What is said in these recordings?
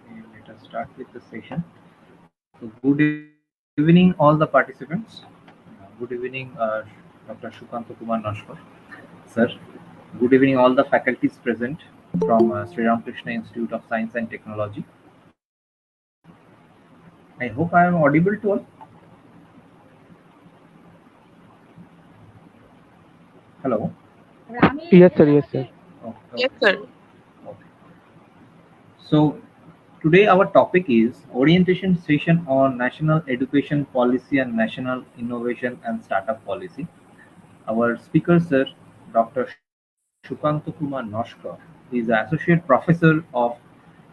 Okay, let us start with the session. So, good evening, all the participants. Good evening, Dr. Shukanta Kumar Nashkar, sir. Good evening, all the faculties present from Sri Ramakrishna Institute of Science and Technology. I hope I am audible to all. Hello. Yes, sir. Yes, sir. Okay. Yes, Okay. sir. Okay. So, today our topic is orientation session on national education policy and national innovation and startup policy. Our speaker, sir, Dr. Shukanta Kumar Noshkar, is the Associate Professor of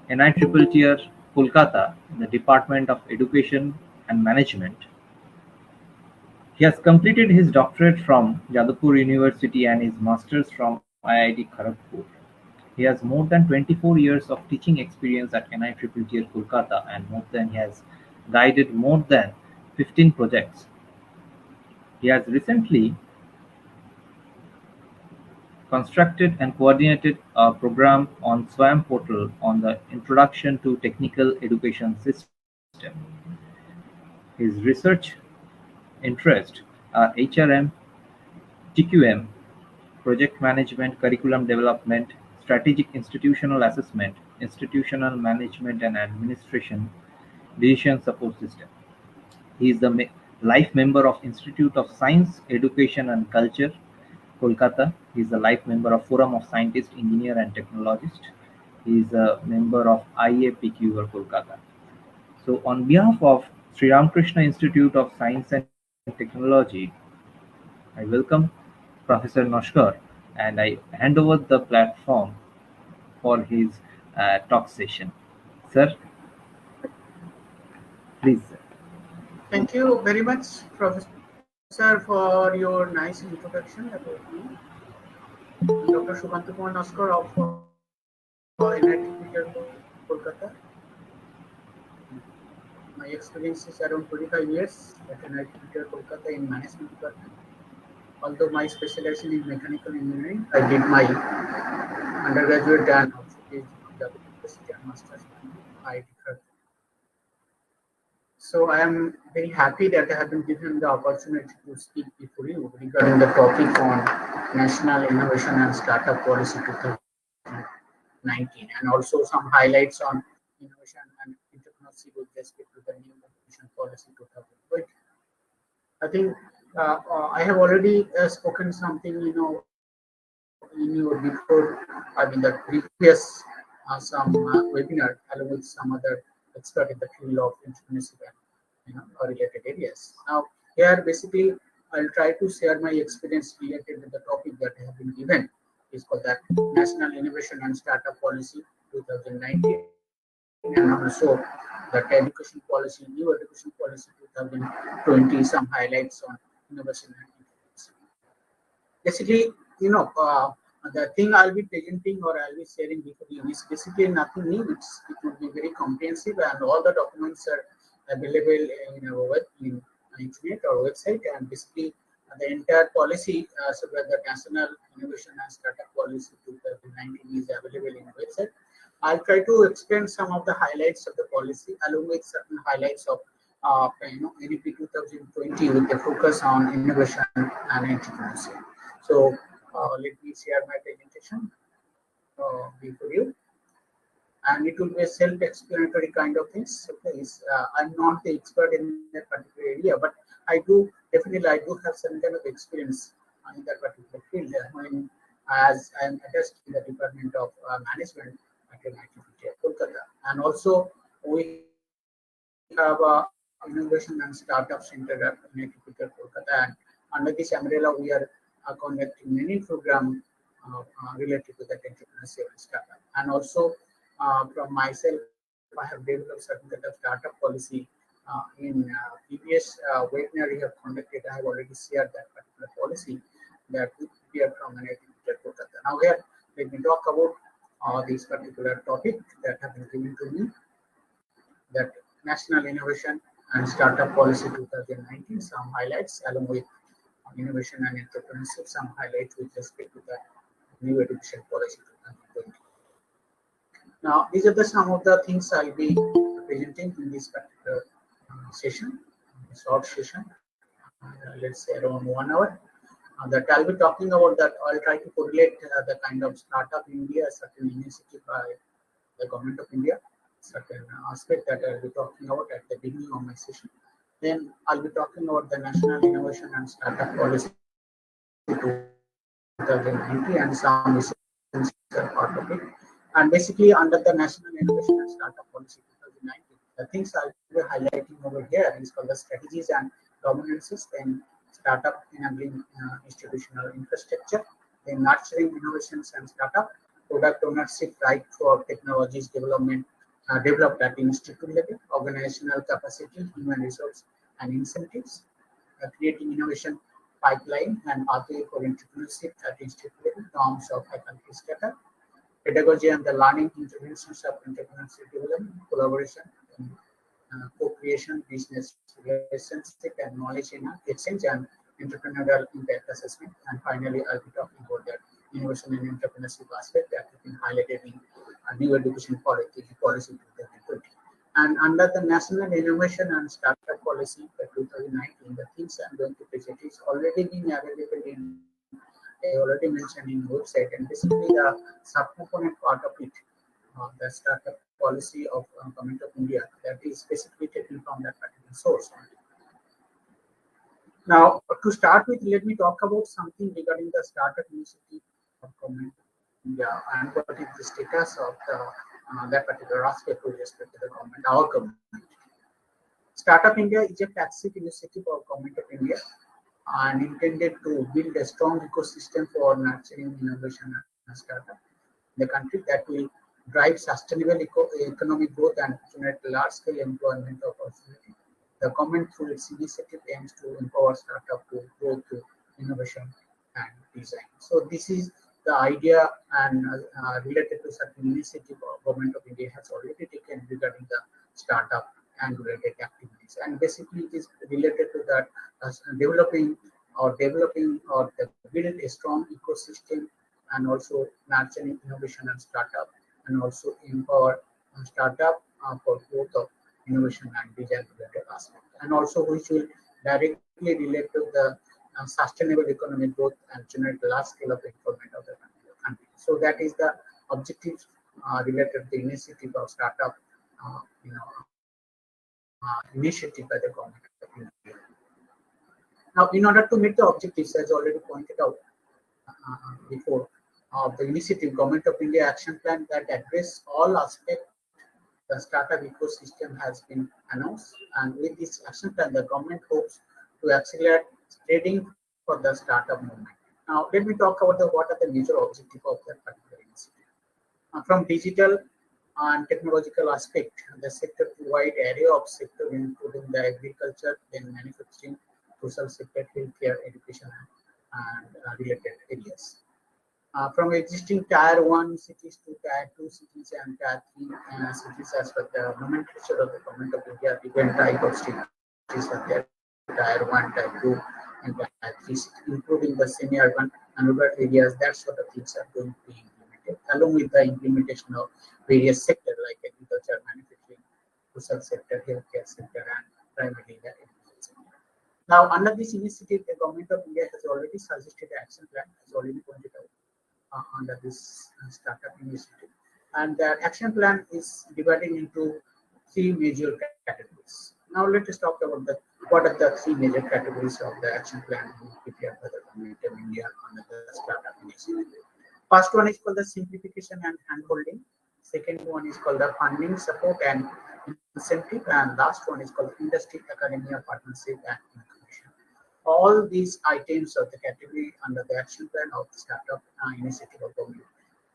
NITTTR Kolkata in the Department of Education and Management. He has completed his doctorate from Jadavpur University and his master's from IIT Kharagpur. He has more than 24 years of teaching experience at NITTTR Kolkata and he has guided more than 15 projects. He has recently constructed and coordinated a program on SWAYAM portal on the Introduction to Technical Education System. His research interests are HRM, TQM, project management, curriculum development, strategic institutional assessment, institutional management and administration, decision support system. He is the life member of Institute of Science, Education and Culture, Kolkata. He is a life member of Forum of Scientists, Engineer and Technologists. He is a member of IAPQR Kolkata. So on behalf of Sri Ramakrishna Institute of Science and Technology, I welcome Professor Noshkar and I hand over the platform for his talk session. Sir, please. Sir. Thank you very much, Professor, for your nice introduction about me. I'm Dr. Shubhanta Kumar Naskar of NIT Kolkata. My experience is around 25 years at NIT Kolkata in management department. Although my specialization is mechanical engineering, I did my undergraduate and also PhD from Jagat University and master's from IIT Kharagpur. So I am very happy that I have been given the opportunity to speak before you regarding the topic on National Innovation and Startup Policy 2019 and also some highlights on innovation and entrepreneurship with respect to the new innovation policy 2020. I think I have already spoken something, in your before, I mean the previous some webinar along with some other expert in the field of entrepreneurship and related areas. Now here basically I'll try to share my experience related with the topic that I have been given. Is called that National Innovation and Startup Policy 2019 and also that education policy, new education policy 2020, some highlights on innovation and entrepreneurship. Basically, the thing I'll be presenting or I'll be sharing with you is basically nothing new. It will be very comprehensive and all the documents are available in our web, in internet or website, and basically the entire policy, so that the National Innovation and Startup Policy 2019 is available in the website. I'll try to explain some of the highlights of the policy along with certain highlights of NEP 2020 with the focus on innovation and entrepreneurship. So let me share my presentation before you, and it will be a self-explanatory kind of things. So please, I'm not the expert in that particular area, but I do have some kind of experience in that particular field. When as I'm attached in the Department of Management at NIT Kolkata, and also we have a innovation and startup center at NIT Kolkata, and under this umbrella we are conducting many programs related to that entrepreneurship and startup. And also from myself, I have developed certain kind of startup policy in previous webinar we have conducted. I have already shared that particular policy that we prepared from NIT Kolkata. Now here, let me talk about this particular topic that have been given to me, that National Innovation and Startup Policy 2019, some highlights along with innovation and entrepreneurship, some highlights with respect to the new education policy 2020. Now, these are some of the things I'll be presenting in this particular session, short session, let's say around 1 hour. That I'll be talking about that. I'll try to correlate the kind of startup in India, certain initiative by the government of India, certain aspect that I'll be talking about at the beginning of my session. Then I'll be talking about the National Innovation and Startup Policy 2020 and some essential part of it. And basically, under the National Innovation and Startup Policy 2019, the things I'll be highlighting over here is called the strategies and governances, then startup enabling institutional infrastructure, then nurturing innovations and startup, product ownership right for technologies development developed at institute level, organizational capacity, human resource and incentives, creating innovation pipeline and pathway for entrepreneurship at institute level, norms of faculty status, pedagogy and the learning interventions of entrepreneurship development, collaboration, co-creation, business relationship and knowledge in exchange, and entrepreneurial impact assessment. And finally, I'll be talking about that innovation and entrepreneurship aspect that has been highlighted in new education policy 2020. And under the National Innovation and Startup Policy 2019, the things I'm going to present is already being available in, I already mentioned in website, and basically the subcomponent part of it, the startup policy of Government of India, that is specifically taken from that particular source. Now, to start with, let me talk about something regarding the startup initiative of government of India and what is the status of that particular aspect with respect to the government, our government. Startup India is a flagship initiative of government of India and intended to build a strong ecosystem for nurturing innovation and startup in the country that will drive sustainable economic growth and generate large-scale employment opportunity. The government, through its initiative, aims to empower startup to grow through innovation and design. So this is the idea and related to certain initiative government of India has already taken regarding the startup and related activities. And basically, it is related to that developing or build a strong ecosystem and also nurturing innovation and startup and also empower startup for growth of innovation and design related aspect and also which will directly relate to the sustainable economic growth and generate large scale of employment of the country. So that is the objective related to the initiative of startup initiative by the government of India. Now, in order to meet the objectives, as already pointed out before, the initiative Government of India Action Plan that address all aspects the startup ecosystem has been announced, and with this action plan, the government hopes to accelerate trading for the startup movement. Now, let me talk about what are the major objectives of that particular initiative. From digital and technological aspect, the sector-wide array of sectors, including the agriculture, then manufacturing, social sector, healthcare, education, and related areas. From existing tier 1 cities to tier 2 cities and tier 3 cities as per the nomenclature of the government of India, different type of cities are there, tier 1, tier 2, and tier 3 cities, including the semi-urban and rural areas. That sort of things are going to be implemented, along with the implementation of various sectors like agriculture, manufacturing, social sector, healthcare sector, and primarily the education sector. Now, under this initiative, the government of India has already suggested an action plan, as already pointed out under this startup initiative. And that action plan is divided into three major categories. Now let us talk about what are the three major categories of the action plan prepared by the government of India under the startup initiative. First one is called the simplification and handholding. Second one is called the funding support and incentive, and last one is called industry academia partnership and incubation. All these items of the category under the action plan of the startup initiative of government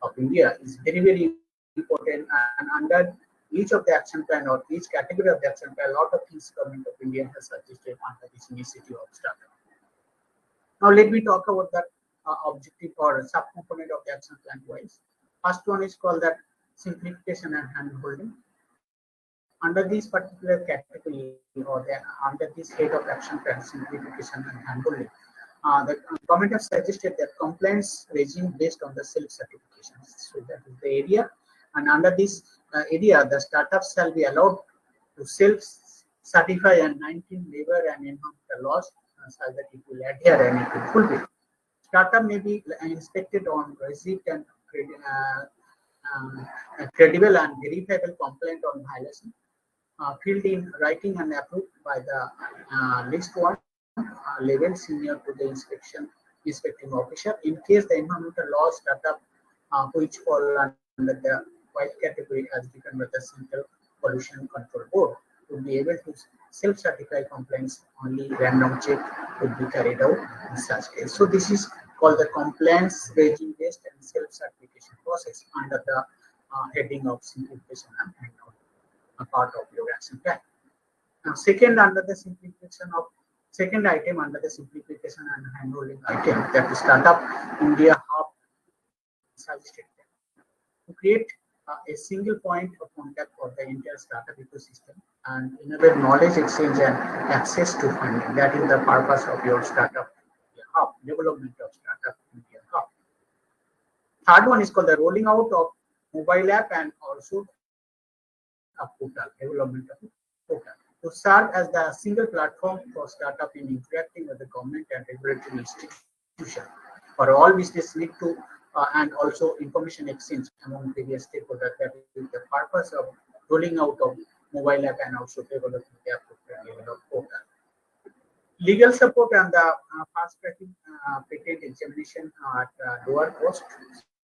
of India is very, very important. And under each of the action plan or each category of the action plan, a lot of things government of India has suggested under this initiative of startup. Now let me talk about that objective or subcomponent of the action plan wise. First one is called that simplification and handholding. Under this particular category or under this head of action plan, simplification and handholding, the government has suggested that compliance regime based on the self-certifications. So that is the area. And under this area, the startups shall be allowed to self-certify and 19 labor and environmental laws so that it will adhere and it will fulfill. Startup may be inspected on receipt and credible and verifiable complaint on violation, filled in writing and approved by the list one level senior to the inspecting officer. In case the environmental law startup which fall under the white category as given by the Central Pollution Control Board would be able to self-certify complaints. Only random check would be carried out in such case. So this is called the compliance regime based and self-certification process under the heading of simplification and handling, a part of your action plan. Now, second item under the simplification and handholding item, that is Startup India Hub suggested to create a single point of contact for the entire startup ecosystem and enable knowledge exchange and access to funding. That is the purpose of your Startup India Hub, development of Startup India Hub. Third one is called the rolling out of mobile app and also a portal, development of portal, to serve as the single platform for startup in interacting with the government and regulatory institution. For all business need to and also information exchange among various stakeholders. That is the purpose of rolling out of mobile app and also developing the app portal. Legal support and the fast tracking patent examination at lower cost.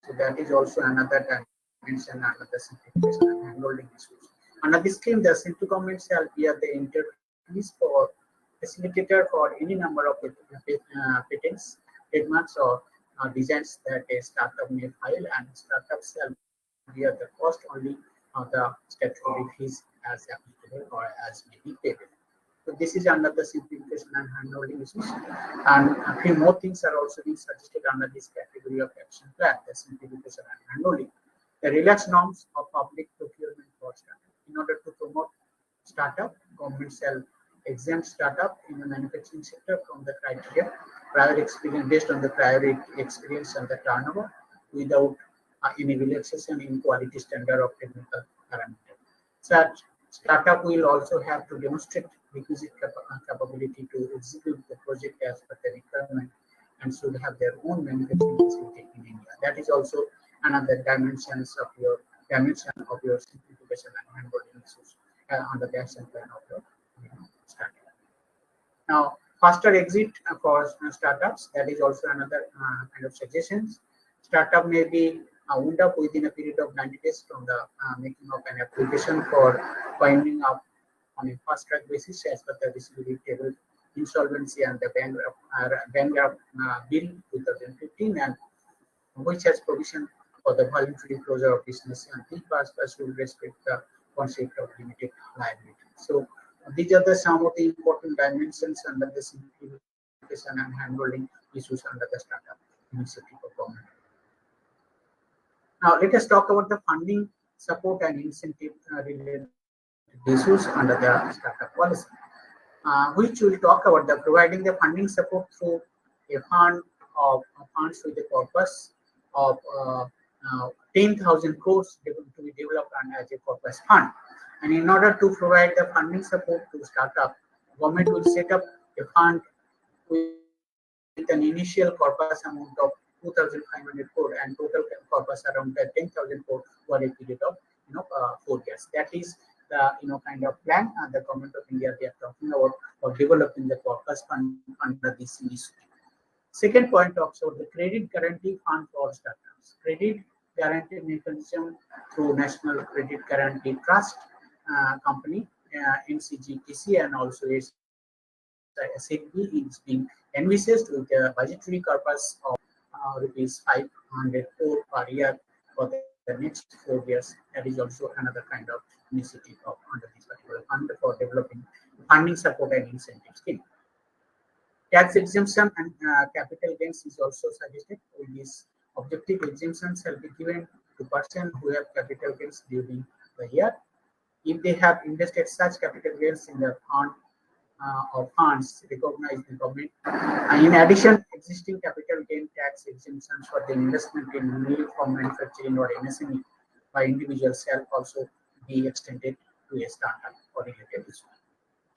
So that is also another dimension under the simplification and handholding issues. Under this scheme, the central government shall bear the interface for facilitator for any number of patents, trademarks, or designs that a startup may file, and startups shall bear the cost only of the statutory fees as applicable or as may be payable. So this is under the simplification and handholding issues. And a few more things are also being suggested under this category of action plan, the simplification and handholding. The relaxed norms of public procurement for startup. In order to promote startup, government shall exempt startup in the manufacturing sector from the criteria prior experience based on the prior experience and the turnover without any relaxation in quality standard of technical parameter. Such startup will also have to demonstrate requisite capability to execute the project as per the requirement and should have their own manufacturing facility in India. That is also another dimension of your simplification and handholding issues under the action plan of your startup. Now, faster exit for startups, that is also another kind of suggestions. Startup may be wound up within a period of 90 days from the making of an application for winding up on a fast track basis as per the disability table, insolvency and the bankruptcy bill 2015, and which has provision for the voluntary closure of business, and the first will respect the concept of limited liability. So these are some of the important dimensions under the simplification and handholding issues under the startup initiative of government. Now let us talk about the funding, support and incentive related issues under the startup policy, which will talk about the providing the funding support through a fund of funds with the purpose of 10,000 crores to be developed as a corpus fund. And in order to provide the funding support to startup, government will set up a fund with an initial corpus amount of 2,500 crore and total corpus around 10,000 crore for a period of 4 years. That is the kind of plan the government of India they are talking about for developing the corpus fund under this initiative. Second point talks about the credit guarantee fund for startups. Credit guarantee mechanism through National Credit Guarantee Trust Company, NCGTC, and also SAP is being envisaged with a budgetary corpus of rupees 500 crore per year for the next 4 years. That is also another kind of initiative under this particular fund for developing funding support and incentive scheme. Tax exemption and capital gains is also suggested. With this objective, exemption shall be given to persons who have capital gains during the year if they have invested such capital gains in the fund or funds recognized in government. In addition, existing capital gain tax exemptions for the investment in new from manufacturing or MSME by individuals shall also be extended to a startup or related issue.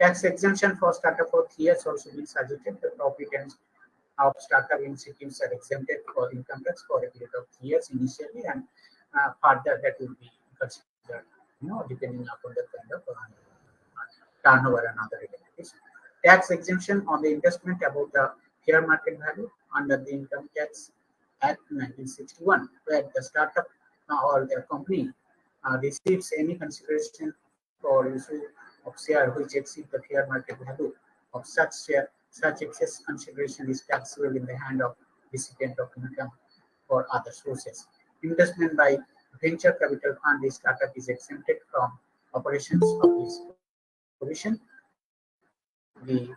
Tax exemption for startup for 3 years also been suggested. The profit and of startup initiatives are exempted for income tax for a period of 3 years initially, and further that will be considered, depending upon the kind of turnover and other related issues. Tax exemption on the investment above the fair market value under the Income Tax Act 1961, where the startup or the company receives any consideration for issue of share which exceed the fair market value of such share. Such excess consideration is taxable in the hand of recipient of income or other sources. Investment by venture capital fund is startup is exempted from operations of this provision. The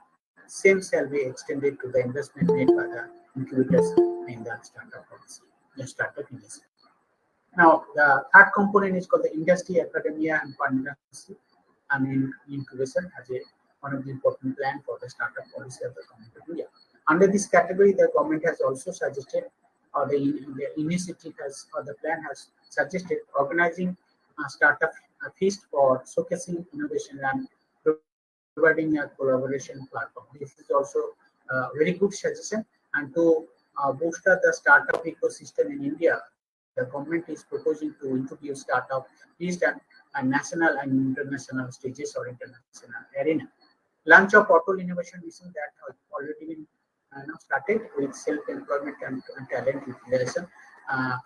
same shall be extended to the investment made by the incubators in the startup policy, the startup industry. Now, the third component is called the industry, academia, and partnership and incubation as one of the important plan for the startup policy of the government of India. Under this category, the government has also suggested, or the initiative has, or the plan has suggested organizing a startup feast for showcasing innovation and providing a collaboration platform. This is also a very good suggestion, and to bolster the startup ecosystem in India, the government is proposing to introduce startup feast and national and international stages or international arena. Launch of Portal Innovation Mission that has already been started with self-employment and talent utilization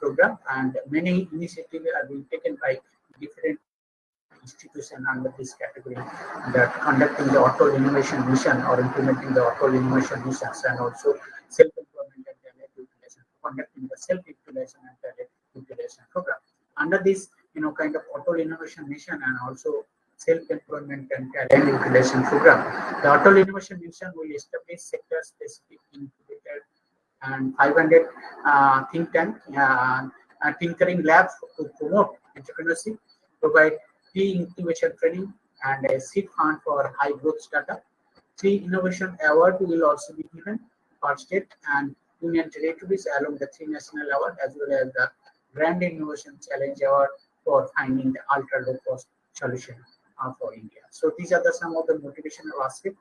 program, and many initiatives are being taken by different institutions under this category that conducting the Auto Innovation Mission or implementing the Auto Innovation Missions, and also self-employment and talent utilization, conducting the self-utilization and talent utilization program. Under this, kind of Auto Innovation Mission and also self-employment and talent utilization program, the Auto Innovation Mission will establish sector-specific incubator and 500 think tank tinkering labs to promote entrepreneurship, provide pre-incubation training, and a seed fund for high growth startup. 3 innovation award will also be given for state and union territories along the 3 national award, as well as the Grand Innovation Challenge Award for finding the ultra low cost solution for India. So these are some of the motivational aspects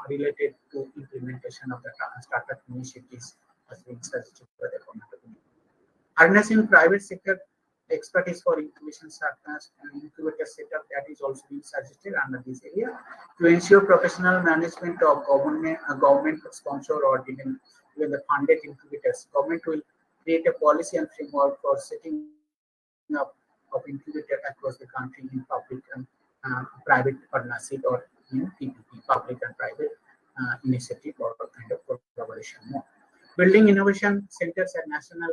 related to implementation of the startup initiatives as being suggested by the government of India. Harnessing private sector expertise for incubation startups and incubator setup, that is also being suggested under this area to ensure professional management of government sponsor or even the funded incubators. Government will create a policy and framework for setting up of incubator across the country in public and private partnership or PPP, public and private initiative or kind of collaboration. Building innovation centers at national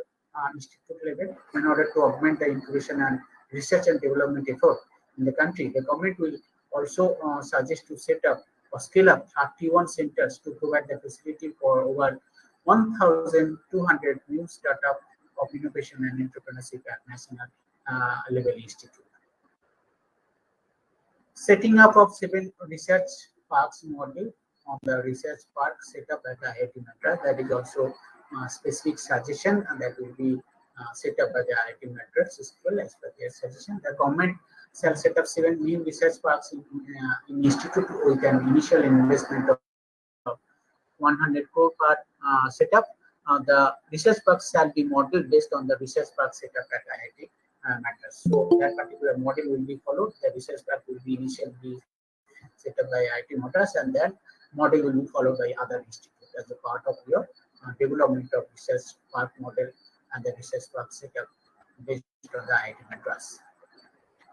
institute level in order to augment the incubation and research and development effort in the country. The government will also suggest to set up or scale up 31 centers to provide the facility for over 1,200 new startup of innovation and entrepreneurship at national level institute. Setting up of 7 research parks model of the research park set up at the IIT Madras. That is also specific suggestion, and that will be set up by the IIT Madras as well as per their suggestion. The government shall set up 7 new research parks in institute with an initial investment of 100 crore per setup. The research parks shall be modeled based on the research park setup at IIT Madras. So that particular model will be followed. The research park will be initially set up by IIT Madras, and then model will be followed by other institutes as a part of your development of research park model and the research park setup based on the IIT Madras.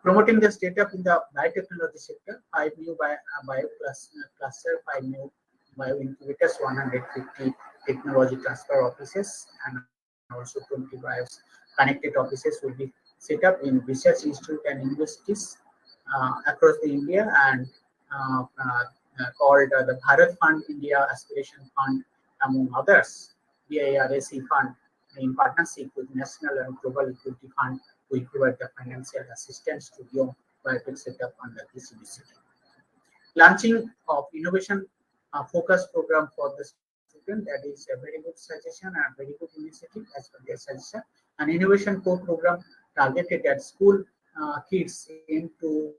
Promoting the startup in the biotechnology sector, 5 new bio cluster, 5 new bio incubators, 150 technology transfer offices, and also 20 bios connected offices will be set up in research institute and universities across the India, and called the Bharat Fund India Aspiration Fund, among others. BIRAC Fund, in partnership with National and Global Equity Fund, will provide the financial assistance to young biotech setup under this initiative. Launching of innovation focus program for the student, that is a very good suggestion and very good initiative as per their suggestion. An innovation core program targeted at school kids aim to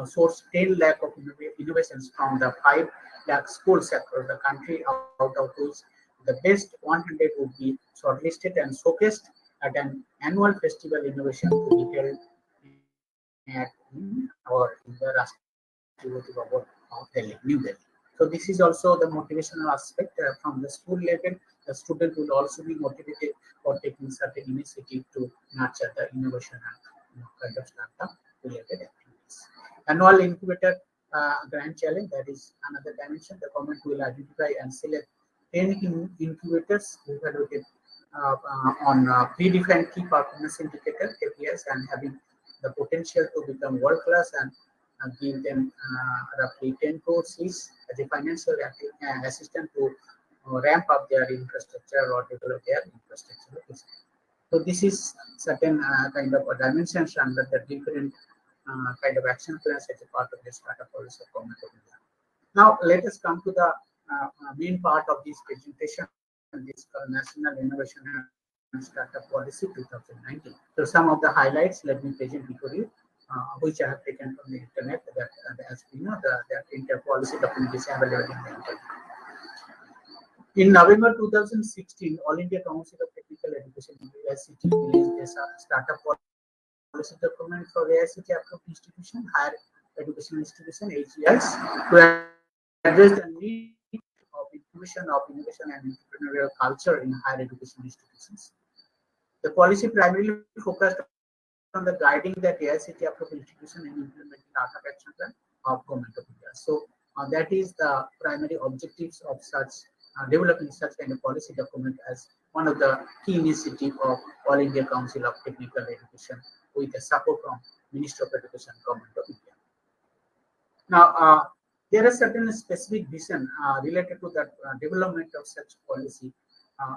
source 10 lakh of innovations from the 5 lakh schools across the country, out of which the best 100 would be shortlisted and showcased at an annual festival innovation to be held at or in the Rashtrapati Bhavan of Delhi, New Delhi. So this is also the motivational aspect from the school level. The student will also be motivated for taking certain initiative to nurture the innovation and kind of startup related activities. Annual incubator grand challenge, that is another dimension. The government will identify and select 10 incubators evaluated on predefined key performance indicator KPIs and having the potential to become world class, and give them roughly 10 crores each as a financial assistance to ramp up their infrastructure or develop their infrastructure. So this is certain kind of a dimensions under the different kind of action plans as a part of the startup policy of Government of India. Now let us come to the main part of this presentation, this National Innovation and Startup Policy 2019. So some of the highlights let me present before you, which I have taken from the internet. That as we know, that inter policy document is available in the internet. In November 2016, All India Council of Technical Education (AICTE) released a startup policy document for AICTE approved institution, higher education institution (HEIs), to address the need of inclusion of innovation and entrepreneurial culture in higher education institutions. The policy primarily focused on the guiding the AICTE approved institution in implementing Startup Action Plan of Government of India. So that is the primary objectives of such developing such kind of policy document as one of the key initiatives of All India Council of Technical Education with the support from Ministry of Education, Government of India. Now, there are certain specific vision related to the development of such policy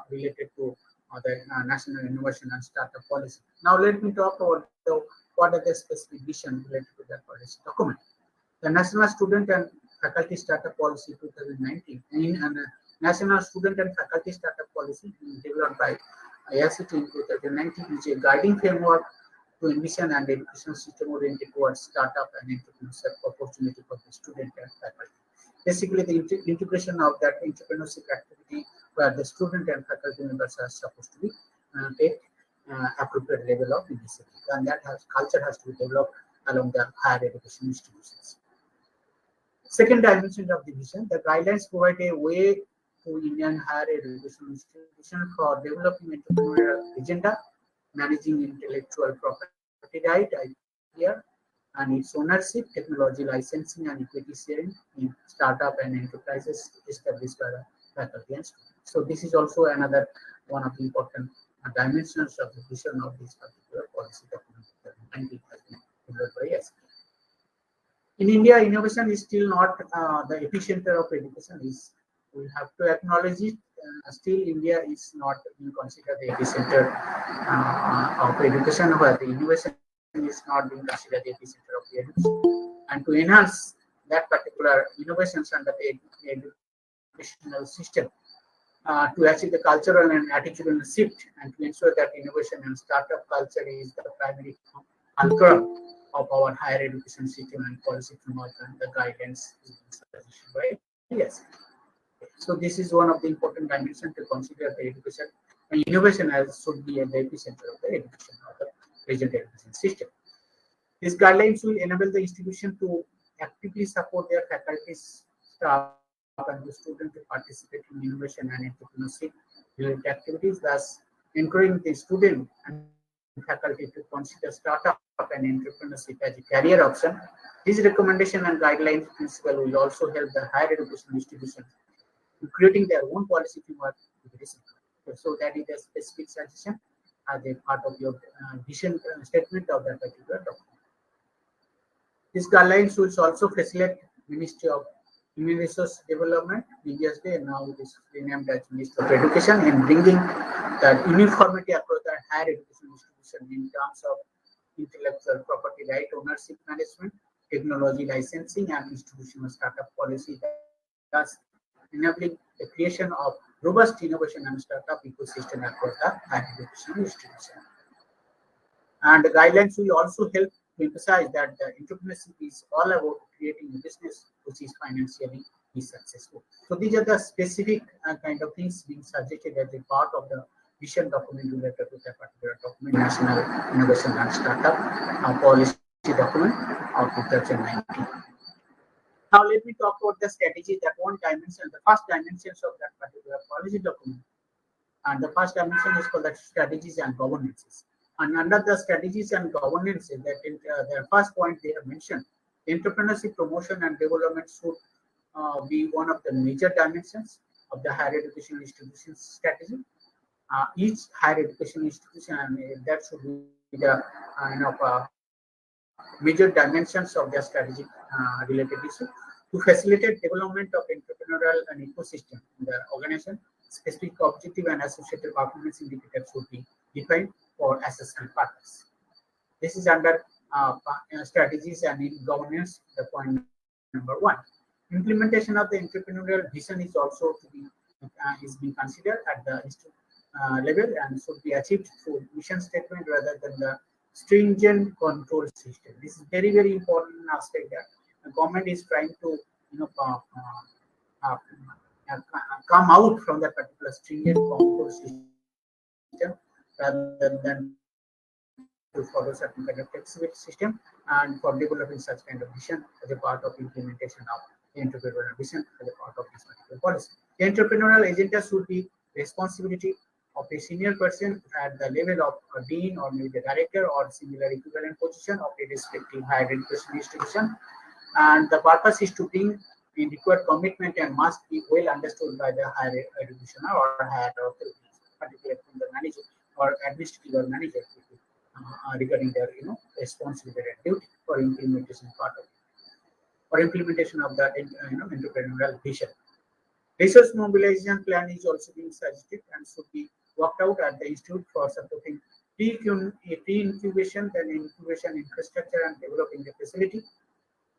related to the National Innovation and Startup Policy. Now, let me talk about what are the specific vision related to that policy document. The National Student and Faculty Startup Policy 2019 and National Student and Faculty Startup Policy developed by IICT in 2019 is a guiding framework to envision and education system oriented towards startup and entrepreneurship opportunity for the student and faculty. Basically, the integration of that entrepreneurship activity where the student and faculty members are supposed to be take appropriate level of initiative, and that culture has to be developed along the higher education institutions. Second dimension of the vision, the guidelines provide a way to Indian higher education institutions for developing entrepreneurial agenda, managing intellectual property right here, and its ownership, technology licensing, and equity sharing in startup and enterprises established by the faculty and students. So this is also another one of the important dimensions of the vision of this particular policy document that has been developed by us. In India, innovation is still not the epicenter of education. We have to acknowledge it. Still, India is not being considered the epicenter of education, where the innovation is not being considered the epicenter of the education. And to enhance that particular innovations under the educational system, to achieve the cultural and attitudinal shift, and to ensure that innovation and startup culture is the primary fulcrum of our higher education system and policy framework and the guidance is suggested by yes. So this is one of the important dimensions to consider the education and innovation as should be at the epicenter of the education of the present education system. These guidelines will enable the institution to actively support their faculties, staff, and the students to participate in innovation and entrepreneurship related activities, thus encouraging the student and faculty to consider startup and entrepreneurship as a career option. These recommendation and guidelines principle will also help the higher education institutions in creating their own policy framework. So that is a specific suggestion as a part of your vision statement of that particular document. These guidelines will also facilitate Ministry of Human Resource Development, previously and now it is renamed as Ministry of Education, in bringing that uniformity across the higher education institution in terms of intellectual property right ownership management, technology licensing, and institutional startup policy, thus enabling the creation of robust innovation and startup ecosystem across the higher education institution. And the guidelines will also help to emphasize that the entrepreneurship is all about creating a business which is financially successful. So these are the specific kind of things being suggested as a part of the vision document related to that particular document, National Innovation and Startup Policy Document of 2019. Now let me talk about the strategy, that one dimension, the first dimensions of that particular policy document. And the first dimension is called the strategies and governances. And under the strategies and governance, that in their first point they have mentioned, entrepreneurship promotion and development should be one of the major dimensions of the higher education institution strategy. Each higher education institution, that should be the major dimensions of their strategic related issue to facilitate development of entrepreneurial and ecosystem in the organization. Specific objective and associated performance indicators should be defined for assessment purpose. This is under strategies and in governance, the point number one. Implementation of the entrepreneurial vision is also to be is being considered at the level and should be achieved through mission statement rather than the stringent control system. This is very, very important aspect that the government is trying to come out from that particular stringent control system rather than to follow certain kind of flexibility system and for developing such kind of vision as a part of implementation of the entrepreneurial vision as a part of this particular policy. The entrepreneurial agenda should be responsibility of a senior person at the level of a dean or maybe the director or similar equivalent position of a respective higher education institution. And the purpose is to bring the required commitment and must be well understood by the higher education or higher authorities, particularly from the manager or administrative or manager regarding their responsibility and duty for implementation part of it, or implementation of that entrepreneurial vision. Resource mobilization plan is also being suggested and should be worked out at the institute for supporting pre-incubation and incubation infrastructure and developing the facility.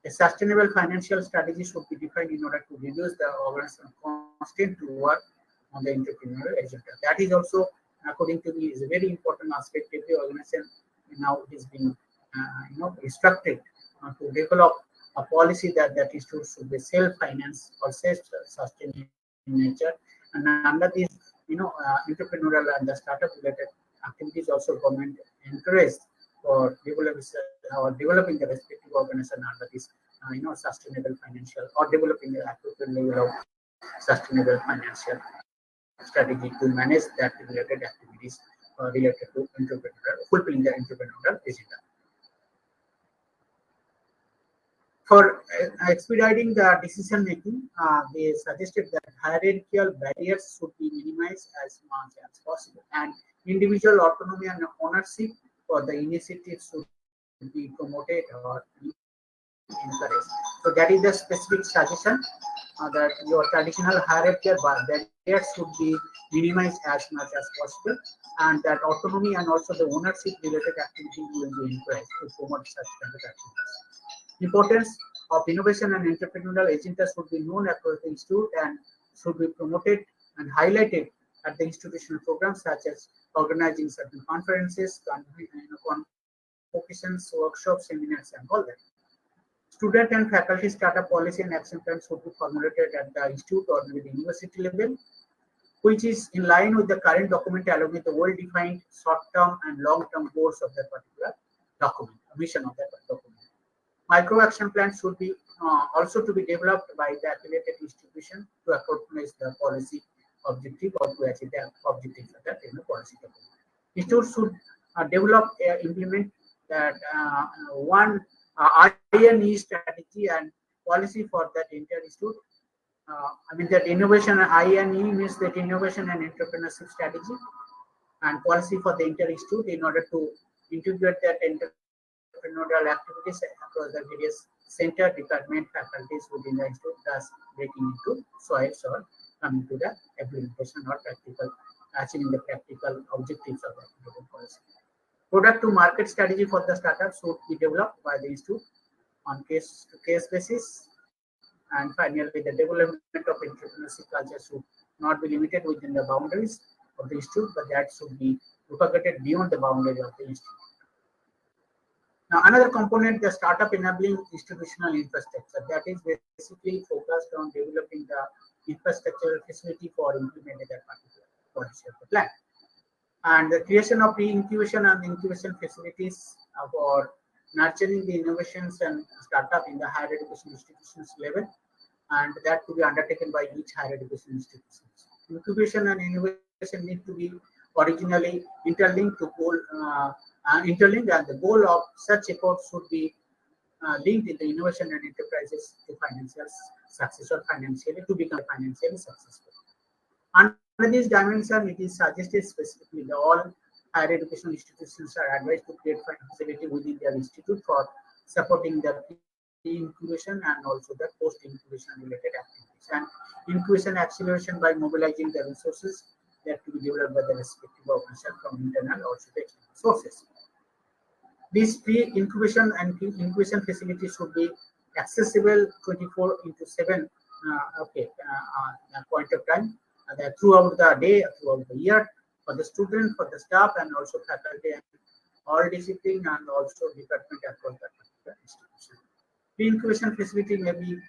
A sustainable financial strategy should be defined in order to reduce the organizational constraint to work on the entrepreneurial agenda. That is also, according to me, is a very important aspect. Every organization now is being, instructed to develop a policy that institute should be self-finance or self-sustaining in nature. And under this, entrepreneurial and the startup-related activities, also government encouraged for developing the respective organization under this, sustainable financial or developing the appropriate level of sustainable financial strategy to manage that related activities related to fulfilling the entrepreneurial agenda. For expediting the decision making, they suggested that hierarchical barriers should be minimized as much as possible, and individual autonomy and ownership for the initiatives should be promoted or encouraged. So that is the specific suggestion that your traditional hierarchical barriers should be minimized as much as possible, and that autonomy and also the ownership related activities will be encouraged to promote such kind of activities. Importance of innovation and entrepreneurial agenda should be known across the institute and should be promoted and highlighted at the institutional programs, such as organizing certain conferences, convocations, workshops, seminars, and all that. Student and faculty startup policy and action plans should be formulated at the institute or with the university level, which is in line with the current document along with the well-defined short-term and long-term goals of that particular document, mission of that document. Micro action plans should be also to be developed by the affiliated institution to accomplish the policy objective or to achieve the objectives of that policy document. Institutes should develop, implement that one INE strategy and policy for that entire institute. That innovation and INE means that innovation and entrepreneurship strategy and policy for the entire institute in order to integrate that entrepreneurial activities across the various center, department, faculties within the institute, thus breaking into soils or coming to the implementation or practical, achieving the practical objectives of the policy. Product to market strategy for the startups should be developed by the institute on case-to-case basis. And finally, the development of entrepreneurship culture should not be limited within the boundaries of the institute, but that should be propagated beyond the boundary of the institute. Now, another component, the startup enabling institutional infrastructure, that is basically focused on developing the infrastructural facility for implementing that particular policy of the plan. And the creation of pre-incubation and incubation facilities for nurturing the innovations and startup in the higher education institutions level, and that to be undertaken by each higher education institution. Incubation and innovation need to be originally interlinked to goal, interlinked, and the goal of such efforts should be linked in the innovation and enterprises to financial success or financially to become financially successful. Under this dimension, it is suggested specifically that all higher education institutions are advised to create facility within their institute for supporting the incubation and also the post-incubation related activities, and incubation acceleration by mobilizing the resources that to be developed by the respective organization from internal or external sources. These pre-incubation and incubation facilities should be accessible 24/7 point of time throughout the day, throughout the year, for the student, for the staff, and also faculty, and all discipline and also department across the institution. Pre-incubation facility may be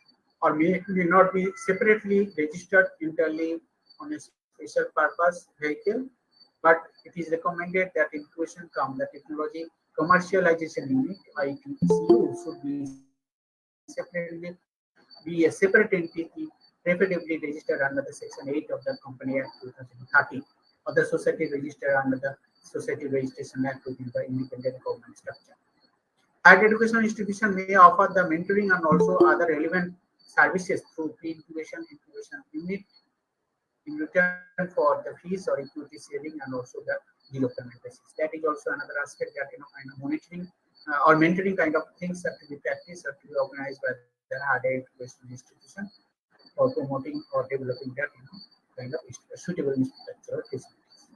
or may not be separately registered internally on a special purpose vehicle, but it is recommended that incubation from the technology commercialization unit (ITCU) should be separately be a separate entity, preferably registered under the Section 8 of the Company Act 2013, or the society registered under the Society Registration Act within the independent government structure. Higher education institution may offer the mentoring and also other relevant services through pre-incubation, incubation unit in return for the fees or equity sharing and also the zero payment basis. That is also another aspect that kind of monitoring or mentoring kind of things have to be practiced, have to be organized by the higher education institution for promoting or developing that kind of suitable infrastructure facilities.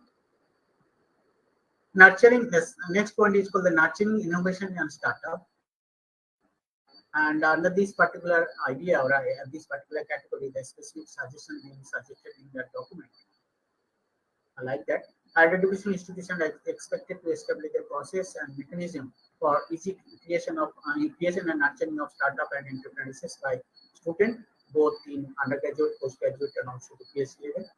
Nurturing, this next point is called the nurturing innovation and startup. And under this particular idea or this particular category, the specific suggestion being suggested in that document. I like that. Higher education institution is expected to establish a process and mechanism for easy creation and nurturing of startup and enterprises by students, both in undergraduate, postgraduate, and also the PhD level,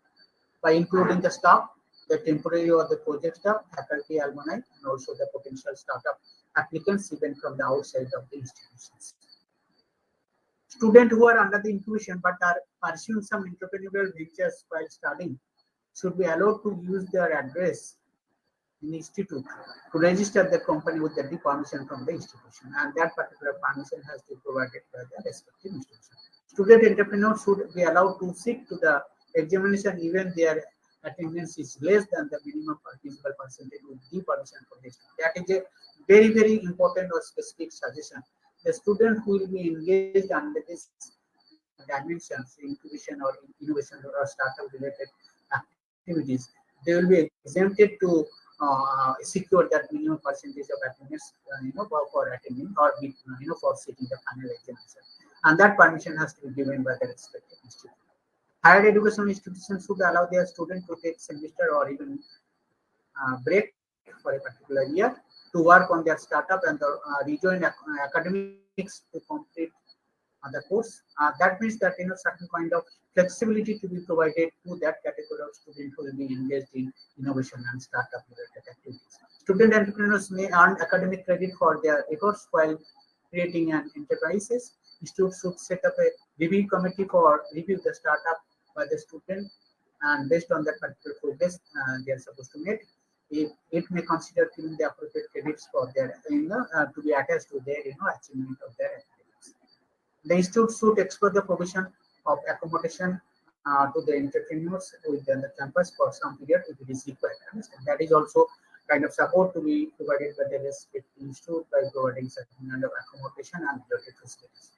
by including the staff, the temporary or the project staff, faculty, alumni, and also the potential startup applicants even from the outside of the institutions. Students who are under the incubation but are pursuing some entrepreneurial ventures while studying should be allowed to use their address in the institute to register the company with the permission from the institution, and that particular permission has to be provided by the respective institution. Student entrepreneurs should be allowed to seek to the examination even their attendance is less than the minimum feasible percentage with the permission from the student. That is a very, very important or specific suggestion. The student who will be engaged under this dimensions, incubation or innovation or startup related activities, they will be exempted to secure that minimum percentage of attendance, for attending or for sitting the final examination, and that permission has to be given by the respective institute. Higher education institutions should allow their students to take semester or even break for a particular year to work on their startup and rejoin academics to complete the course. That means that certain kind of flexibility to be provided to that category of students who will be engaged in innovation and startup related activities. Student entrepreneurs may earn academic credit for their efforts while creating an enterprises. Institutes should set up a review committee for review the startup by the student, and based on that particular progress they are supposed to make, it may consider giving the appropriate credits for their to be attached to their achievement of their activities. The institute should explore the provision of accommodation to the entrepreneurs within the campus for some period if it is required. That is also kind of support to be provided by the respective institute by providing certain kind of accommodation and related facilities.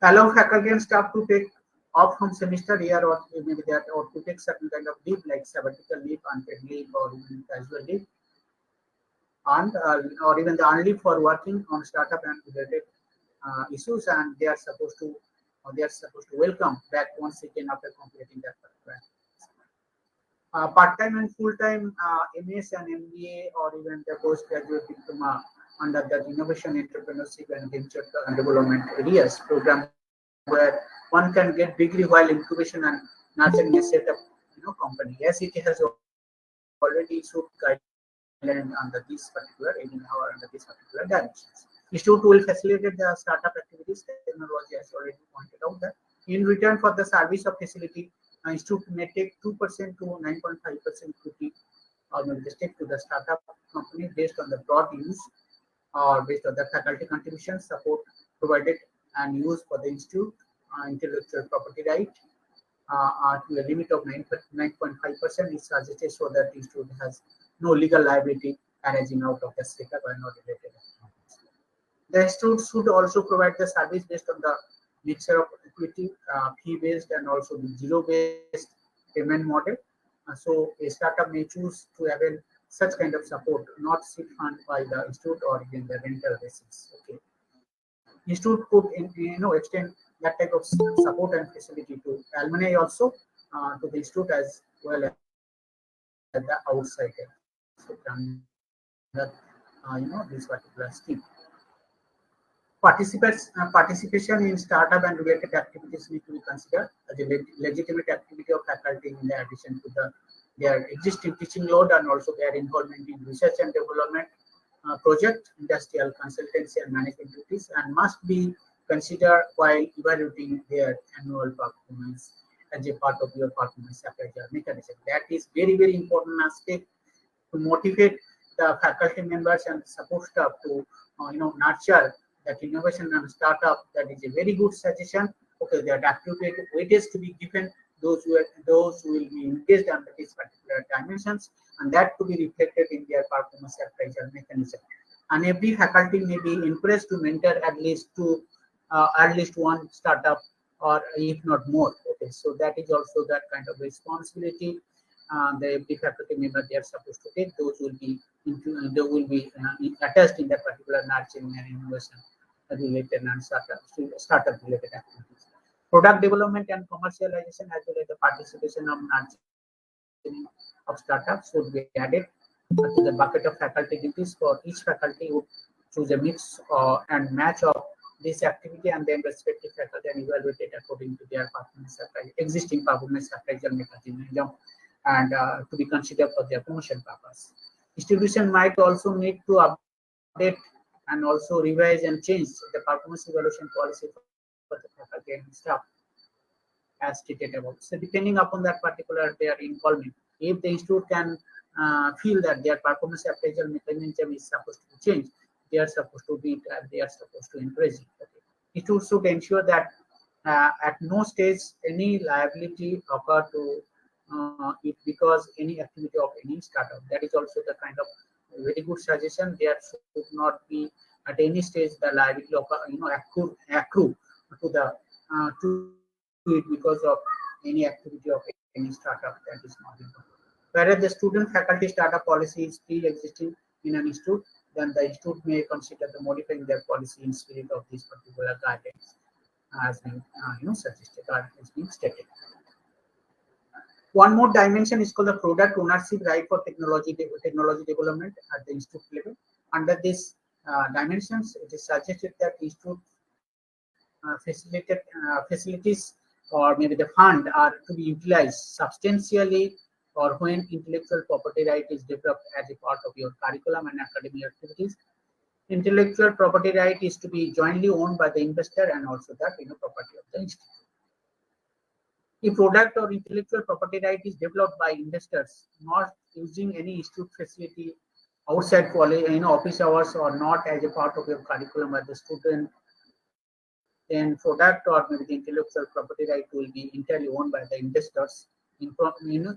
Allow faculty and staff to take off from semester year or maybe that, or to take certain kind of leave like sabbatical leave, unpaid leave, or even casual leave, and or even the unleave for working on startup and related issues, and they are supposed to welcome back once again after completing that particular. Part-time and full-time MS and MBA or even the postgraduate diploma under the innovation, entrepreneurship, and venture development areas program, where one can get degree while incubation and nurturing a setup company. Yes, it has already issued guidelines under this particular under this particular dimensions. Institute will facilitate the startup activities. Technology has already pointed out that in return for the service of facility, institute may take 2% to 9.5% equity or maybe the stake to the startup company based on the broad use or based on the faculty contribution support provided and used for the institute intellectual property right to a limit of 9.5% is suggested so that the institute has no legal liability arising out of the setup and not related. The institute should also provide the service based on the mixture of equity, fee-based, and also the zero-based payment model. So a startup may choose to avail such kind of support, not seed fund by the institute or even the rental basis. Okay, institute could extend that type of support and facility to alumni also to the institute as well as the outsider. So that this particular scheme. Participation in startup and related activities need to be considered as a legitimate activity of faculty in addition to their existing teaching load and also their involvement in research and development project, industrial consultancy and management duties, and must be consider while evaluating their annual performance as a part of your performance appraisal mechanism. That is very, very important aspect to motivate the faculty members and support staff to nurture that innovation and startup. That is a very good suggestion. Okay, that appropriate weightage to be given those who will be engaged under these particular dimensions, and that to be reflected in their performance appraisal mechanism. And every faculty may be encouraged to mentor at least one startup, or if not more. Okay, so that is also that kind of responsibility the every faculty member they are supposed to take. Those will be attached in that particular nurturing and innovation related and startup related activities. Product development and commercialization as well as the participation of nurturing of startups would be added to the bucket of faculty duties. For each faculty would choose a mix and match of this activity, and then respective faculty and evaluate it according to their existing performance appraisal mechanism, and to be considered for their promotion purpose. Institution might also need to update and also revise and change the performance evaluation policy for the faculty and staff as stated above. So depending upon that particular their involvement, if the institute can feel that their performance appraisal mechanism is supposed to change, they are supposed to encourage it. Okay. Institute should ensure that at no stage any liability occur to it because any activity of any startup. That is also the kind of very good suggestion. There should not be at any stage the liability of accrue to the to it because of any activity of any startup. That is not important. Whereas the student faculty startup policy is still existing in an institute, then the institute may consider the modifying their policy in spirit of these particular guidelines as being suggested or as being stated. One more dimension is called the product ownership right for technology development at the institute level. Under this dimensions, it is suggested that institute facilities or maybe the fund are to be utilized substantially or when intellectual property right is developed as a part of your curriculum and academic activities. Intellectual property right is to be jointly owned by the investor and also the property of the institute. If product or intellectual property right is developed by investors, not using any institute facility outside office hours or not as a part of your curriculum as the student, then product or maybe the intellectual property right will be entirely owned by the investors in proportion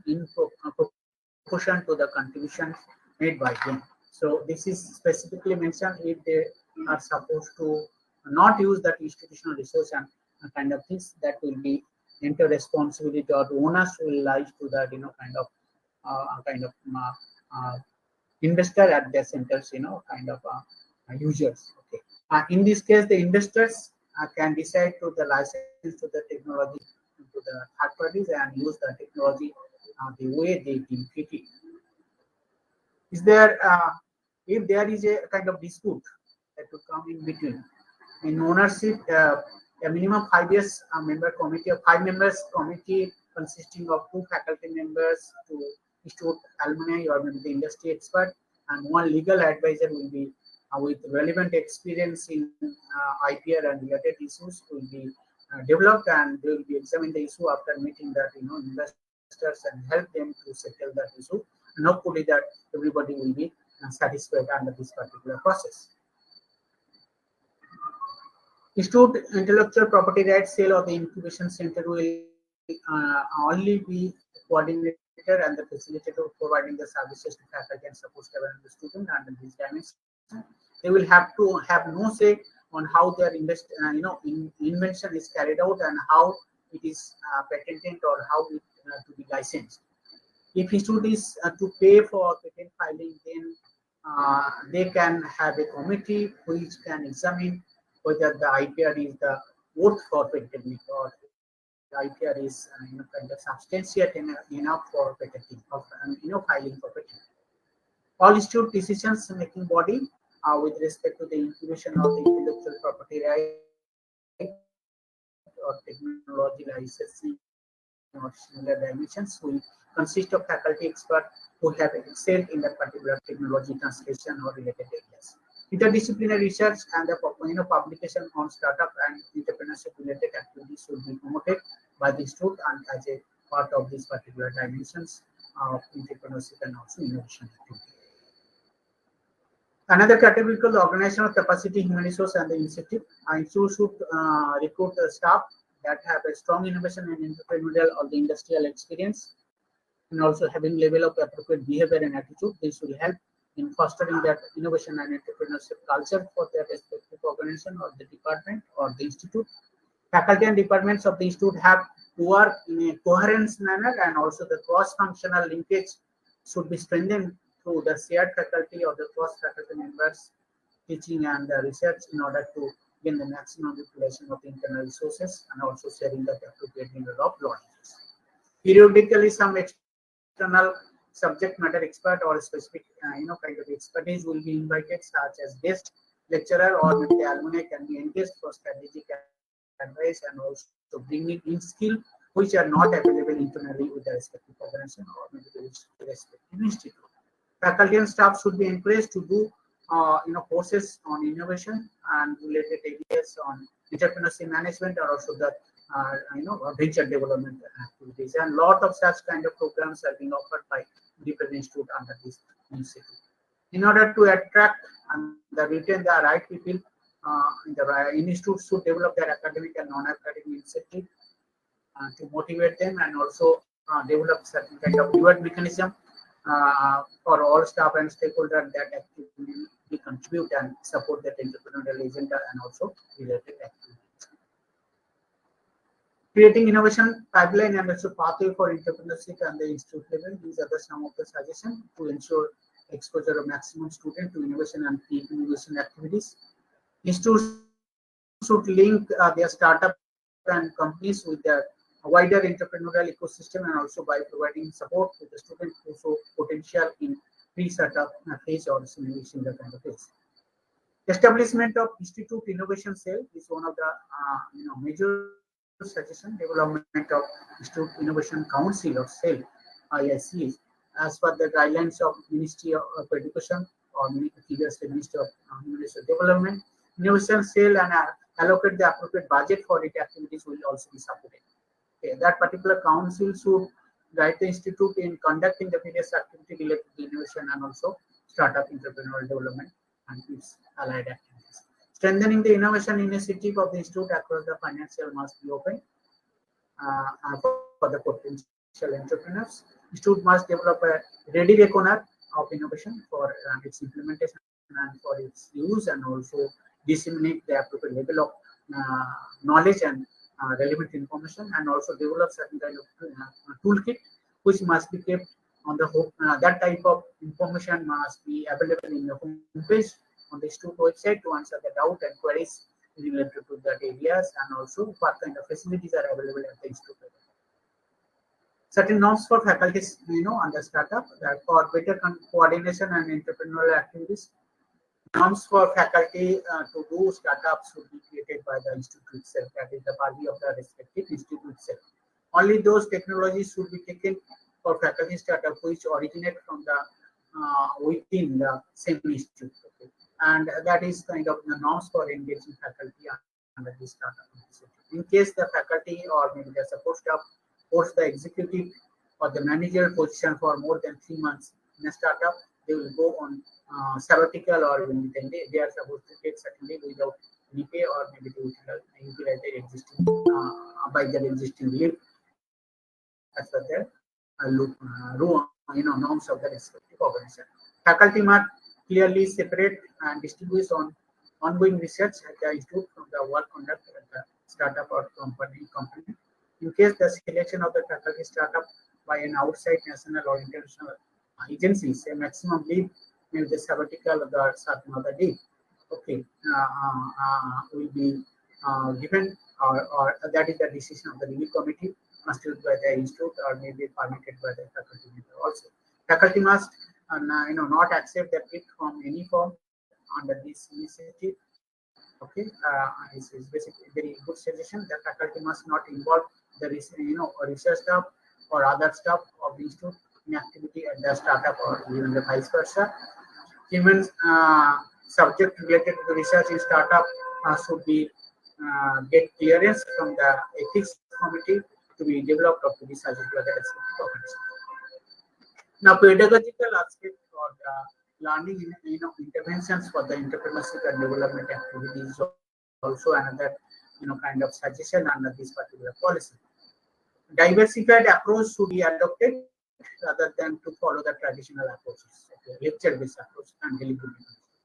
to the contributions made by them. So this is specifically mentioned if they are supposed to not use that institutional resource and kind of things, that will be into responsibility or the owners will lie to that investor at their centers, users. Okay. In this case, the investors can decide to the license to the technology to the third parties and use the technology the way they deem fit. Is there if there is a kind of dispute that would come in between in ownership, a minimum 5 years member committee of 5 members committee consisting of 2 faculty members, 2 institute alumni or maybe the industry expert, and 1 legal advisor will be with relevant experience in IPR and related issues will be developed, and they will be examine the issue after meeting that investors and help them to settle that issue, and hopefully that everybody will be satisfied under this particular process. Institute intellectual property rights cell or the incubation center will only be coordinator and the facilitator providing the services to faculty and support staff and the student under this dimension. They will have to have no say on how their invention is carried out and how it is patented or how it to be licensed. If institute is to pay for patent filing, then they can have a committee which can examine whether the IPR is the worth for patenting or the IPR is kind of substantiate enough for patenting or filing for patent. All institute decisions making body with respect to the incubation of the intellectual property right or technology licensing or similar dimensions will consist of faculty experts who have excelled in that particular technology translation or related areas. Interdisciplinary research and the publication on startup and entrepreneurship related activities should be promoted by the institute and as a part of these particular dimensions of entrepreneurship and also innovation activity. Another category called the organizational capacity, human resource, and the initiative. Institute should recruit staff that have a strong innovation and entrepreneurial or the industrial experience, and also having level of appropriate behavior and attitude. This will help in fostering that innovation and entrepreneurship culture for their respective organization or the department or the institute. Faculty and departments of the institute have to work in a coherent manner, and also the cross-functional linkage should be strengthened through the shared faculty or the cross-faculty members teaching and research in order to gain the maximum utilization of the internal resources and also sharing the appropriate level of knowledge. Periodically, some external subject matter expert or specific kind of expertise will be invited, such as guest lecturer or maybe the alumni can be engaged for strategic advice and also bringing in skill which are not available internally with the respective organization or maybe the respective institute. Faculty and staff should be encouraged to do courses on innovation and related areas on entrepreneurship management or also the venture development activities. And lot of such kind of programs are being offered by different institute under this initiative. In order to attract and retain the right people, the institutes should develop their academic and non-academic initiative to motivate them and also develop certain kind of reward mechanism for all staff and stakeholders that actively contribute and support that entrepreneurial agenda and also related activities. Creating innovation pipeline and also pathway for entrepreneurship and the institute level. These are some of the suggestions to ensure exposure of maximum student to innovation and innovation activities. Institutes should link their startup and companies with their wider entrepreneurial ecosystem and also by providing support to the students who show potential in pre-startup phase or similar kind of phase. Establishment of Institute Innovation Cell is one of the major suggestion. Development of Institute Innovation Council or Cell IIC as per the guidelines of Ministry of Education or previously Ministry of University Development. Innovation Cell and allocate the appropriate budget for its activities will also be supported. Okay, that particular council should guide the institute in conducting the various activity related to innovation and also startup entrepreneurial development and its allied activities. Strengthening the innovation initiative of the institute across the financial must be open for the potential entrepreneurs. Institute must develop a ready reckoner of innovation for its implementation and for its use and also disseminate the appropriate level of knowledge and relevant information and also develop certain kind of toolkit which must be kept on the home. That type of information must be available in the homepage on the institute website to answer the doubt and queries related to that areas and also what kind of facilities are available at the institute. Certain norms for faculties, under startup that for better coordination and entrepreneurial activities. Norms for faculty to do startups should be created by the institute itself, that is the purview of the respective institute itself. Only those technologies should be taken for faculty startup which originate from the within the same institute. Okay. And that is kind of the norms for engaging faculty under this startup. In case the faculty or maybe the support staff holds the executive or the managerial position for more than 3 months in a startup, they will go on sabbatical or they are supposed to take certain leave without any pay or maybe they utilize their existing by their existing leave as per their norms of the respective organization. Faculty must clearly separate and distinguish on ongoing research at the institute from the work conducted at the startup or company. In case the selection of the faculty startup by an outside national or international agencies, a maximum leave may be the sabbatical of the certain other day. Okay, will be given or that is the decision of the review committee must be by the institute or may be permitted by the faculty member also. Faculty must not accept the gift from any form under this initiative. Okay, this is basically very good suggestion. The faculty must not involve the research staff or other staff of the institute in activity at the startup or even the vice versa. Human subject related to the research in startup should be get clearance from the ethics committee to be developed or to be suggested by the respective organization. Now, pedagogical aspect or the learning interventions for the entrepreneurship and development activities is also another kind of suggestion under this particular policy. Diversified approach should be adopted rather than to follow the traditional approaches, lecture-based approach and delivery.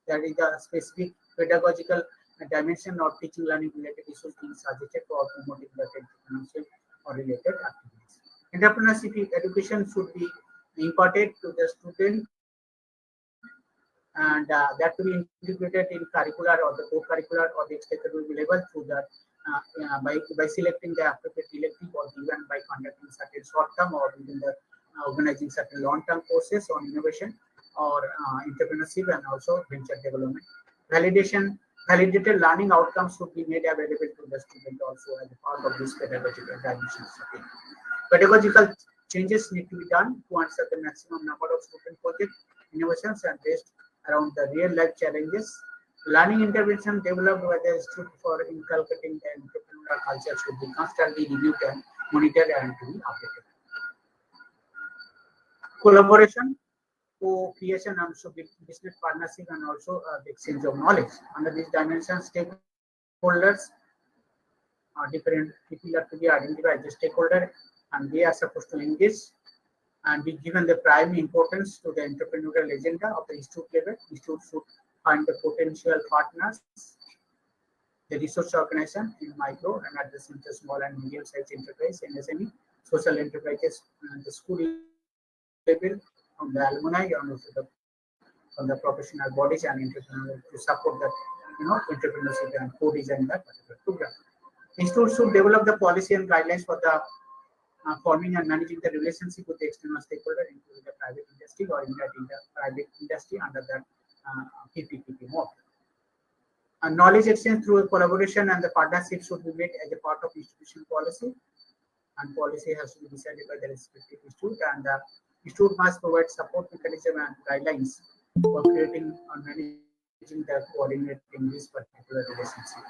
That is the specific pedagogical dimension or teaching learning related issues being suggested for promoting the entrepreneurship or related activities. Entrepreneurship education should be imparted to the student and that to be integrated in curricular or the co-curricular or the extracurricular level through the by selecting the appropriate elective or even by conducting certain short-term or within the organizing certain long-term courses on innovation or entrepreneurship and also venture development. Validated learning outcomes should be made available to the student also as a part of this pedagogical dimensions. Okay. Pedagogical changes need to be done to answer the maximum number of student project innovations and based around the real-life challenges. Learning intervention developed by the institute for inculcating the entrepreneurial culture should be constantly reviewed and monitored and to be updated. Collaboration, co-creation, and also business partnership, and also the exchange of knowledge. Under these dimensions, stakeholders different people are to be identified as stakeholder, and they are supposed to engage and be given the prime importance to the entrepreneurial agenda of the institute level. Institute should find the potential partners, the research organization in micro and at the center small and medium-sized enterprise, MSME, social enterprises, and the school level, from the alumni and also from the professional bodies and entrepreneurs to support that entrepreneurship and co-design that particular program. Institute should develop the policy and guidelines for the forming and managing the relationship with the external stakeholder, including the private industry or in the private industry under the PPP mode. Knowledge exchange through a collaboration and the partnership should be made as a part of institution policy, and policy has to be decided by the respective institute, and the institute must provide support mechanism and guidelines for creating and managing the coordinating this particular relationship.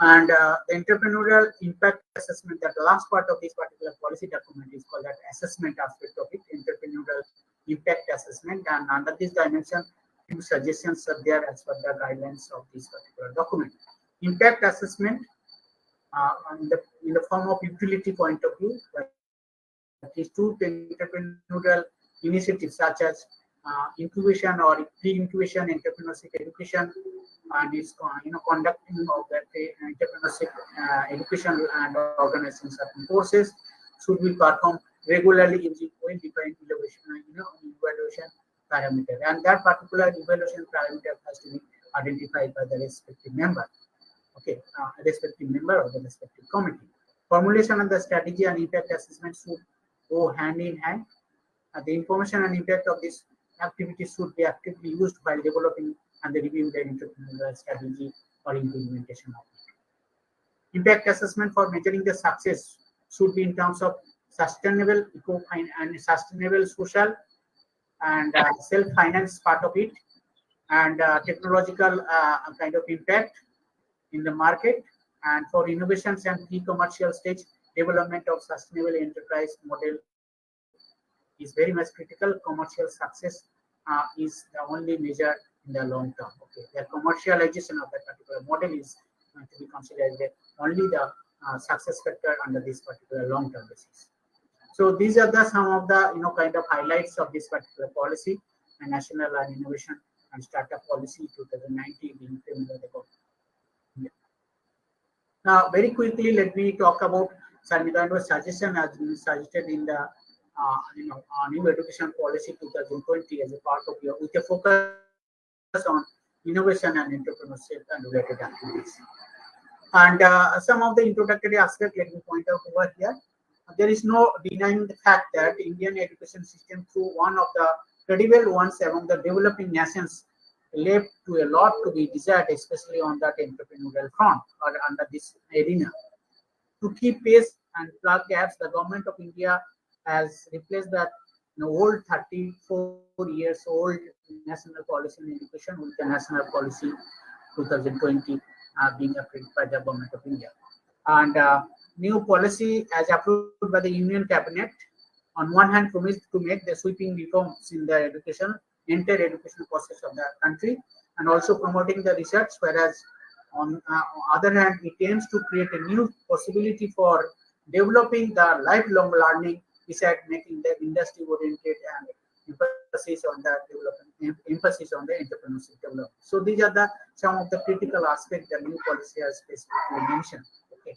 And the entrepreneurial impact assessment, that the last part of this particular policy document is called that assessment aspect of it, entrepreneurial impact assessment. And under this dimension, few suggestions are there as per the guidelines of this particular document. Impact assessment in the form of utility point of view, that is two entrepreneurial initiatives such as incubation or pre-incubation entrepreneurship education, and is conducting of that entrepreneurship education and organizing certain courses should be performed regularly using well-defined evaluation parameter, and that particular evaluation parameter has to be identified by the respective member. Okay, respective member of the respective committee. Formulation of the strategy and impact assessment should go hand in hand. The information and impact of this activity should be actively used while developing and reviewing the entrepreneurial strategy or implementation of it. Impact assessment for measuring the success should be in terms of sustainable and sustainable social and self-finance part of it, and technological kind of impact in the market, and for innovations and pre-commercial stage development of sustainable enterprise model is very much critical. Commercial success is the only measure in the long term. Okay, the commercialization of that particular model is going to be considered as only the success factor under this particular long term basis. So these are the some of the kind of highlights of this particular policy, and National and Innovation and Startup Policy 2019 being framed by the government. Now, very quickly, let me talk about some kind of suggestion as been suggested in the new education policy 2020 as a part of your with a focus on innovation and entrepreneurship and related activities. And some of the introductory aspects, let me point out over here. There is no denying the fact that Indian education system, through one of the credible ones among the developing nations, left to a lot to be desired, especially on that entrepreneurial front or under this arena. To keep pace and plug gaps, the government of India has replaced that old 34 years old national policy in education with the national policy 2020 being approved by the government of India. And new policy as approved by the Union Cabinet, on one hand promised to make the sweeping reforms in the entire education process of the country, and also promoting the research, whereas on other hand, it aims to create a new possibility for developing the lifelong learning besides making the industry oriented and emphasis on the development, emphasis on the entrepreneurship development. So these are the some of the critical aspects the new policy has specifically mentioned. Okay.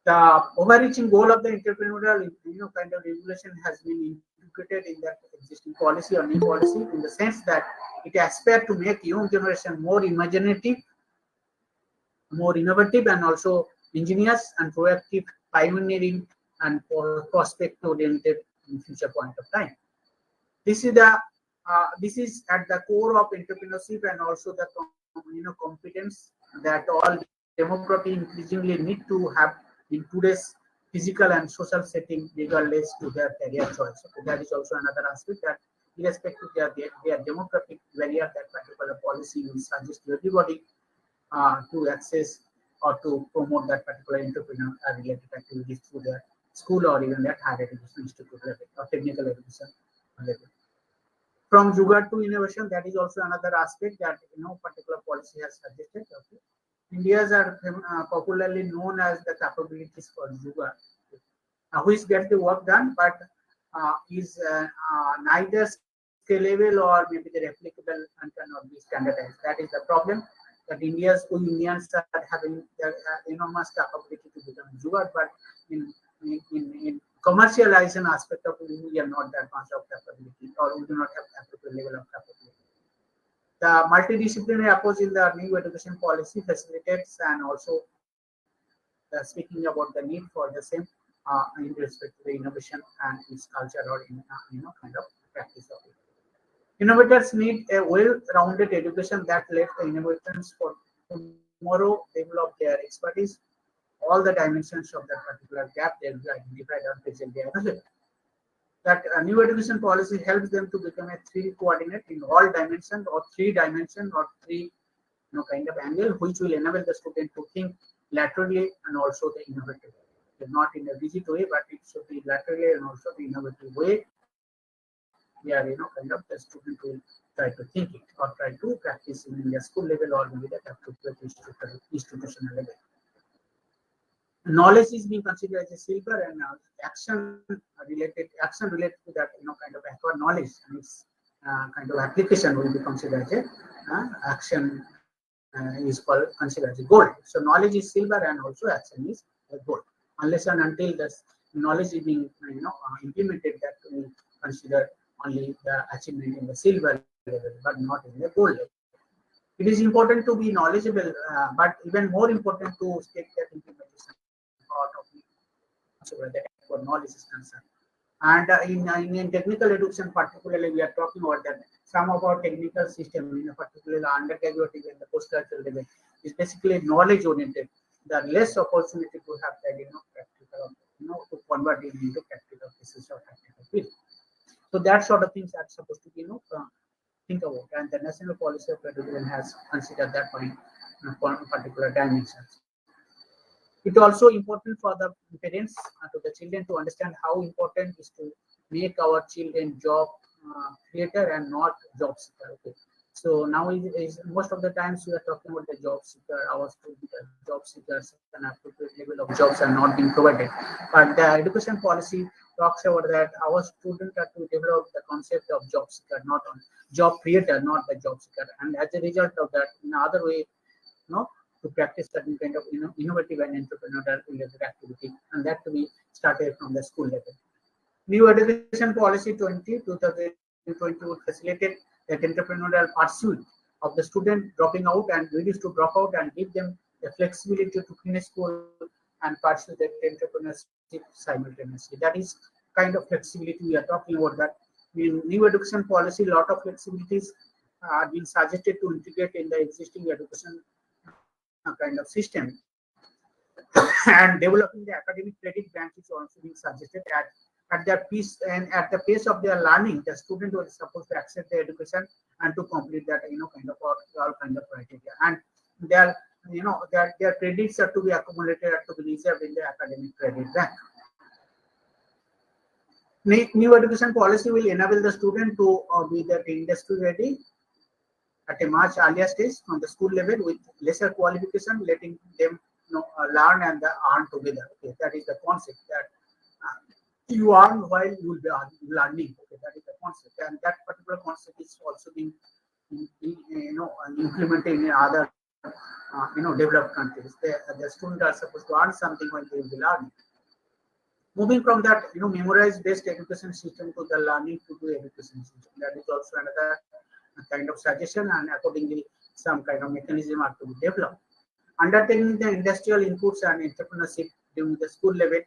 The overreaching goal of the entrepreneurial kind of regulation has been integrated in the existing policy or new policy in the sense that it aspires to make young generation more imaginative, more innovative, and also ingenious and proactive, pioneering and prospect-oriented in future point of time. This is at the core of entrepreneurship and also the competence that all democracy increasingly need to have in today's physical and social setting, regardless to their career choice. Okay, that is also another aspect that, irrespective of their demographic barrier, that particular policy will suggest to everybody to access or to promote that particular entrepreneur-related activities through their school or even their higher education institute level or technical education level. From Jugaad to innovation, that is also another aspect that particular policy has suggested. Okay. India's are popularly known as the capabilities for Jugaad, which gets the work done, but is neither scalable or maybe the replicable and cannot be standardized. That is the problem. That Indians are having enormous capability to become Jugaad, but in commercialization aspect of it, we are not that much of capability, or we do not have appropriate level of capability. The multidisciplinary approach in the new education policy facilitates and also speaking about the need for the same in respect to the innovation and its culture or kind of practice of it. Innovators need a well-rounded education that lets the innovators for tomorrow develop their expertise. All the dimensions of that particular gap they will be identified and presently available. That new education policy helps them to become a 3D coordinate in all dimensions or 3 dimension or 3 kind of angle, which will enable the student to think laterally and also the innovative. Not in a rigid way, but it should be laterally and also the innovative way. Where kind of the student will try to think it or try to practice in the school level or maybe the institutional level. Knowledge is being considered as a silver, and action related to that kind of acquired knowledge and its kind of application will be considered as a action is considered as a gold. So knowledge is silver and also action is gold. Unless and until the knowledge is being implemented, that we consider only the achievement in the silver level, but not in the gold level. It is important to be knowledgeable, but even more important to take that implementation part of it, so that what knowledge is concerned. And in technical education, particularly, we are talking about that some of our technical system, particularly the undergraduate and the postgraduate level, is basically knowledge oriented. There are less opportunity to have that, practical, to convert it into practical cases or practical field. So that sort of things are supposed to be, think about, and the national policy of education has considered that point particular dimensions. It also important for the parents to the children to understand how important is to make our children job creator and not job seeker. Okay. So now is most of the times we are talking about the job seeker, our students are job seekers, and appropriate level of jobs are not being provided. But the education policy talks about that our students are to develop the concept of job seeker, not on job creator, not the job seeker. And as a result of that, in another way, to practice certain kind of innovative and entrepreneurial related activity, and that to be started from the school level. New education policy 2020 would facilitate that entrepreneurial pursuit of the student dropping out and reduce to drop out, and give them the flexibility to finish school and pursue that entrepreneurship simultaneously. That is kind of flexibility we are talking about. That in new education policy, a lot of flexibilities are being suggested to integrate in the existing education kind of system. And developing the academic credit bank is also being suggested at their pace and at the pace of their learning, the student was supposed to accept the education and to complete that kind of all kind of criteria. And their their credits are to be accumulated, are to be reserved in the academic credit bank. New education policy will enable the student to be that industry ready at a much earlier stage from the school level with lesser qualification, letting them learn and earn together. Okay, that is the concept that you earn while you will be learning. Okay, that is the concept, and that particular concept is also being implemented in other developed countries. The students are supposed to earn something when they will be learning. Moving from that, memorize based education system to the learning to do education system. That is also another kind of suggestion, and accordingly, some kind of mechanism are to be developed. Undertaking the industrial inputs and entrepreneurship during the school level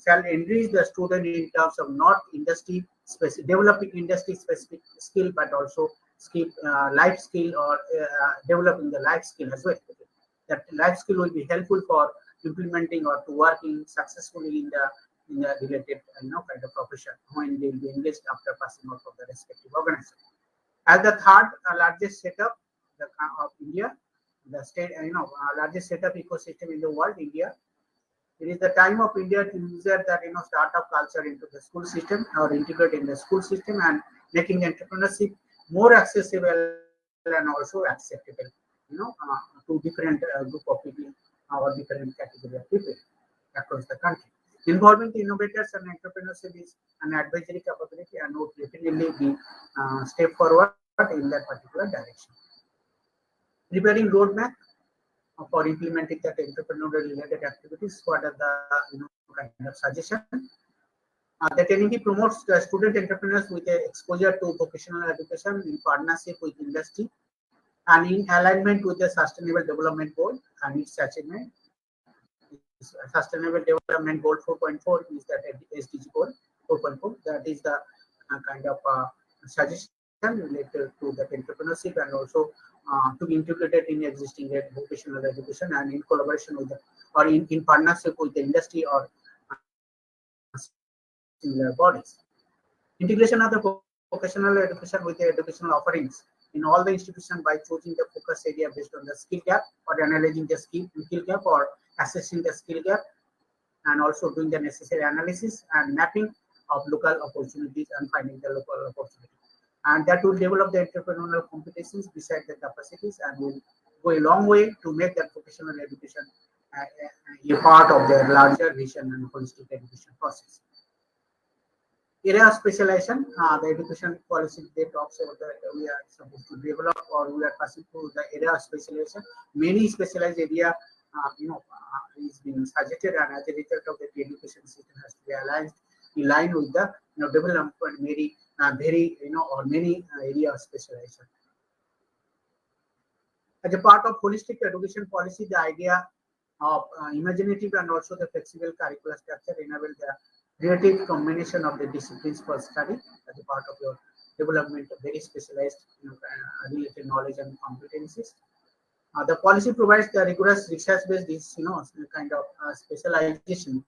shall enrich the student in terms of not industry specific, developing industry specific skill, but also skill, life skill, or developing the life skill as well. That life skill will be helpful for implementing or to working successfully in the related kind of profession when they will be engaged after passing out of the respective organization. As the third largest setup of India, the state largest setup ecosystem in the world, India. It is the time of India to use that startup culture into the school system or integrate in the school system and making entrepreneurship more accessible and also acceptable, to different group of people or different category of people across the country. Involving the innovators and entrepreneurship is an advisory capability and would definitely be step forward in that particular direction. Preparing roadmap for implementing that entrepreneurial related activities. What are the kind of suggestion? The TNP promotes the student entrepreneurs with exposure to vocational education in partnership with industry and in alignment with the Sustainable Development Goal and its achievement. Sustainable Development Goal 4.4 is that SDG goal 4.4. That is the kind of suggestion related to that entrepreneurship and also to be integrated in existing vocational education and in collaboration with or in partnership with the industry or similar bodies. Integration of the vocational education with the educational offerings in all the institutions by choosing the focus area based on the skill gap or analyzing the skill gap or assessing the skill gap and also doing the necessary analysis and mapping of local opportunities and finding the local opportunities. And that will develop the entrepreneurial competencies beside the capacities and will go a long way to make that vocational education a part of their larger vision and holistic education process. Area of specialization, the education policy they talks about that we are supposed to develop or we are passing through the area of specialization. Many specialized area, is being suggested, and as a result of the education system has to be aligned with the development very or many area of specialization. As a part of holistic education policy, the idea of imaginative and also the flexible curricular structure enable the creative combination of the disciplines for study as a part of your development of very specialized related knowledge and competencies. The policy provides the rigorous research-based kind of specialization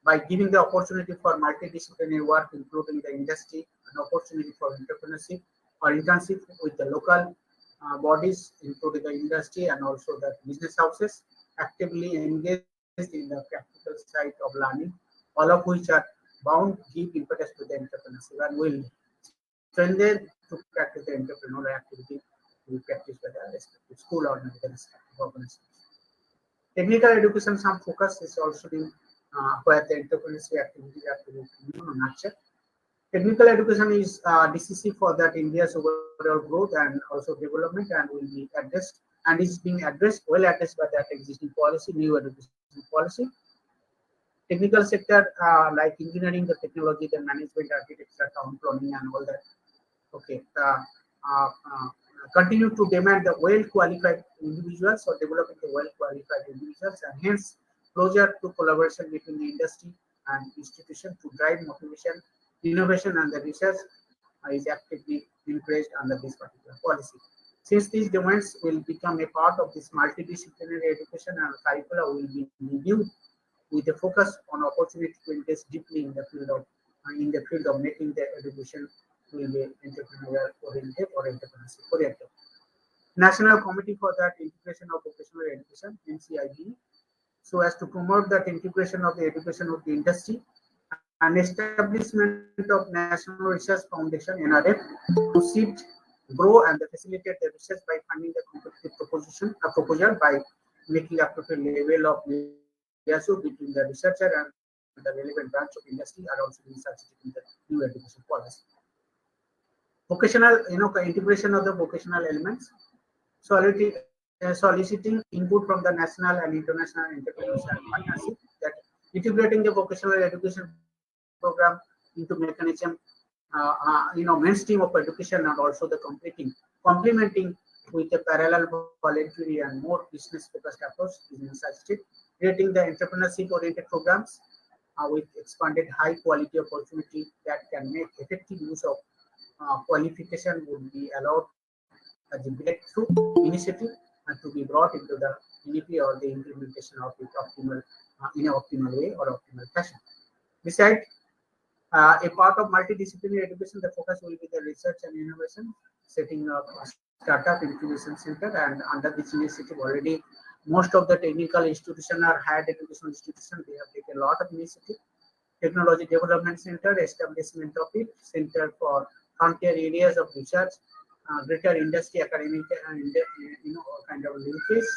by giving the opportunity for multidisciplinary work, including the industry, an opportunity for entrepreneurship or internship with the local bodies, including the industry and also the business houses, actively engaged in the practical side of learning, all of which are bound to give impetus to the entrepreneurship and will strengthen to practice the entrepreneurial activity to be practiced by the respective school or the respective organizations. Technical education, some focus is also being where the entrepreneurship activities are to be nurtured. Technical education is decisive for that India's overall growth and also development and will be addressed and is being well addressed by that existing policy, new education policy. Technical sector like engineering, the technology, the management, architecture, town planning and all that. Okay. Continue to demand the well-qualified individuals or developing the well-qualified individuals and hence closer to collaboration between the industry and institution to drive motivation, innovation and the research is actively encouraged under this particular policy. Since these domains will become a part of this multidisciplinary education and curricula will be reviewed with a focus on opportunity to invest deeply in the field of making the education will be entrepreneurial oriented or entrepreneurship oriented. National Committee for that Integration of Vocational Education (NCIB), so as to promote that integration of the education of the industry and establishment of National Research Foundation (NRF) to seed, grow, and facilitate the research by funding the competitive proposal by making appropriate level of liaison between the researcher and the relevant branch of industry are also being succeeded in the new education policy. Vocational, integration of the vocational elements, soliciting input from the national and international entrepreneurship partnership, that integrating the vocational education program into mechanism, mainstream of education, and also the complementing with a parallel voluntary and more business focused approach is necessary. Creating the entrepreneurship oriented programs with expanded high quality opportunity that can make effective use of qualification would be allowed as a breakthrough initiative and to be brought into the NEP or the implementation of it in an optimal way or optimal fashion. Besides, a part of multidisciplinary education, the focus will be the research and innovation, setting up a startup incubation center, and under this initiative already most of the technical institutions are higher education institutions. They have taken a lot of initiative. Technology Development Center, establishment of it, Center for Frontier Areas of Research, greater industry academic and kind of linkage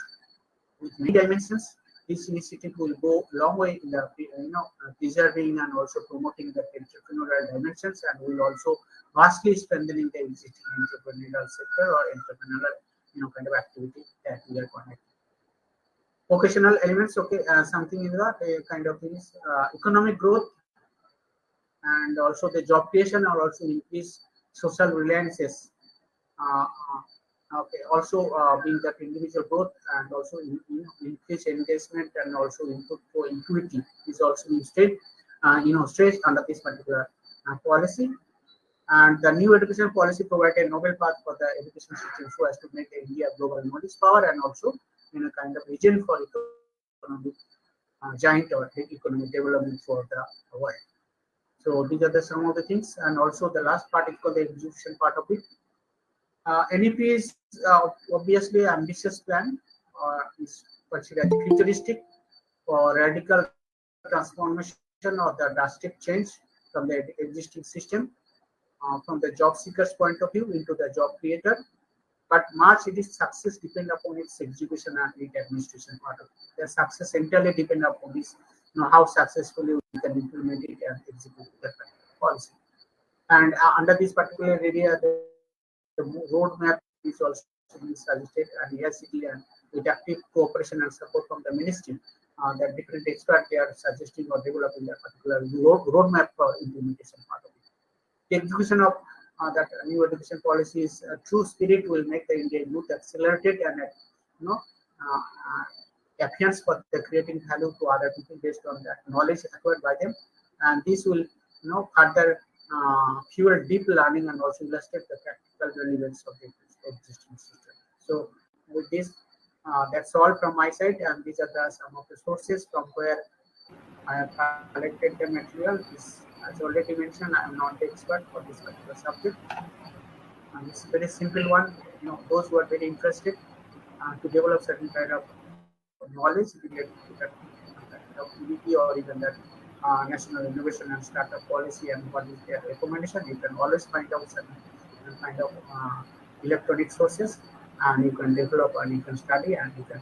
with many dimensions. This initiative will go a long way in the preserving and also promoting the entrepreneurial dimensions, and will also vastly strengthening the existing entrepreneurial sector or entrepreneurial kind of activity that we are connecting. Vocational elements, okay, something in the kind of things, economic growth and also the job creation are also increase social reliances. Okay, also being that individual growth and also increase engagement and also input for equity is also instead stressed under this particular policy. And the new education policy provides a novel path for the education system so as to make India a global knowledge power and also kind of region for economic giant or economic development for the world. So these are some of the things, and also the last part is called the execution part of it. NEP is obviously an ambitious plan, is considered futuristic for radical transformation or the drastic change from the existing system, from the job seeker's point of view into the job creator. But much it is success depend upon its execution and its administration part of it. The success entirely depend upon this, how successfully we can implement it and execute that policy. And under this particular area, the roadmap is also being suggested and ERCT and with active cooperation and support from the ministry. That different experts they are suggesting or developing that particular roadmap for implementation part of it. The execution of that new education policy is true spirit will make the Indian youth accelerated and appearance for the creating value to other people based on that knowledge acquired by them, and this will further fuel deep learning and also illustrate the practical relevance of the existing system. So with this, that's all from my side, and these are some of the sources from where I have collected the material. This, as already mentioned, I am not the expert for this particular subject. And it's a very simple one. Those who are very interested to develop certain kind of knowledge related to that EDP or even that National Innovation and Startup Policy and what is their recommendation, you can always find out certain kind of electronic sources, and you can develop and you can study and you can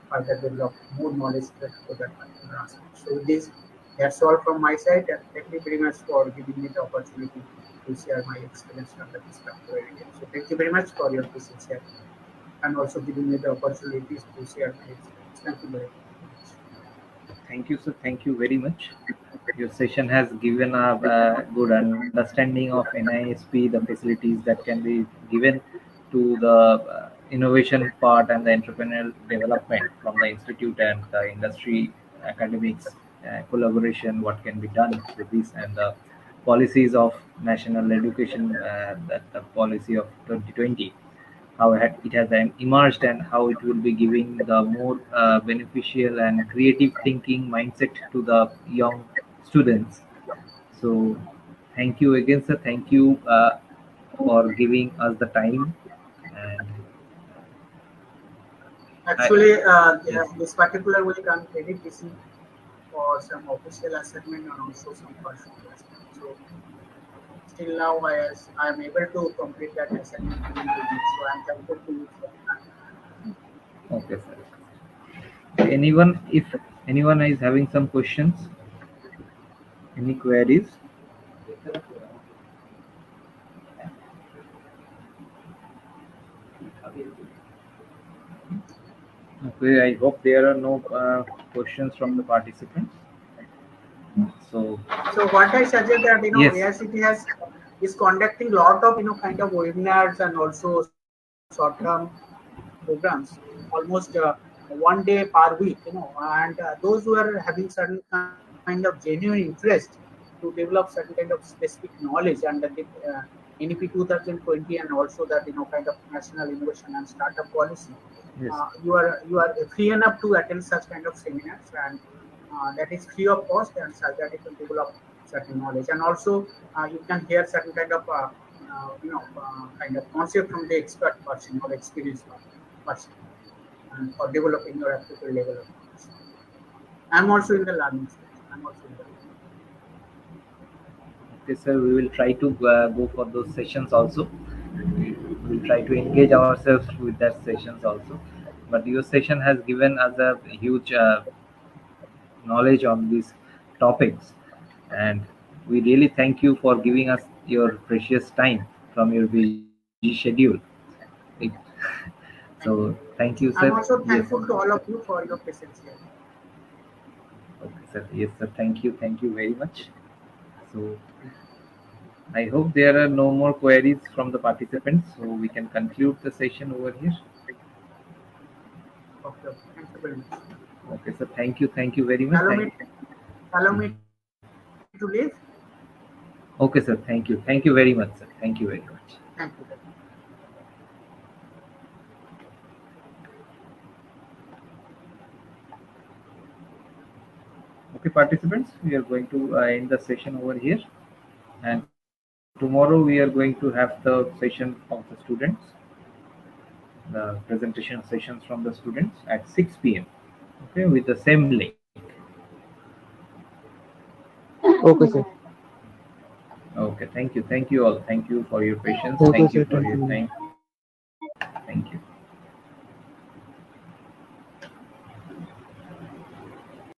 further develop more knowledge to that particular aspect. So with this, that's all from my side, and thank you very much for giving me the opportunity to share my experience under this particular area. So thank you very much for your patience here and also giving me the opportunity to share my experience. Thank you very much. Thank you, sir. Thank you very much. Your session has given a good understanding of NISP, the facilities that can be given to the innovation part and the entrepreneurial development from the institute and the industry academics collaboration, what can be done with this, and the policies of national education, that the policy of 2020. how it has emerged and how it will be giving the more beneficial and creative thinking mindset to the young students. So thank you again, sir. Thank you for giving us the time. And I, Actually, yes, this particular week I'm very busy for some official assignment and also some personal assignment. So still now I am able to complete that assignment within 2 weeks. So I'm thankful to you for that. okay, sir. Anyone, if anyone is having some questions, any queries? Okay, I hope there are no questions from the participants. So So what I suggest that yes, AICT has is conducting lot of kind of webinars and also short-term programs, almost 1 day per week, and those who are having certain kind of genuine interest to develop certain kind of specific knowledge under the NEP 2020 and also that kind of national innovation and startup policy. yes, You are free enough to attend such kind of seminars, and that is free of cost, and such that you can develop certain knowledge, and also you can hear certain kind of kind of concept from the expert person or experienced person, and for developing your appropriate level of knowledge. I'm also in the learning stage. I'm also in the learning. okay, sir. We will try to go for those sessions also. We will try to engage ourselves with that sessions also. But your session has given us a huge knowledge on these topics, and we really thank you for giving us your precious time from your busy schedule. It- so thank you, sir. I'm also Yes. thankful to all of you for your patience here. Okay, sir. Yes, sir. Thank you. Thank you very much. So I hope there are no more queries from the participants, so we can conclude the session over here. Okay, okay. Thank you very much. Okay, sir. Thank you. Thank you very much. Allow me, Thank. allow me Mhm. to leave. Okay, sir. Thank you. Thank you very much, sir. Thank you very much. Thank you. Okay, participants, we are going to end the session over here. And tomorrow we are going to have the session of the students, the presentation sessions from the students at 6 p.m. Okay, with the same link. Okay, sir. Okay, thank you all. Thank you for your patience. Okay, Thank you sir. for Thank your you. time.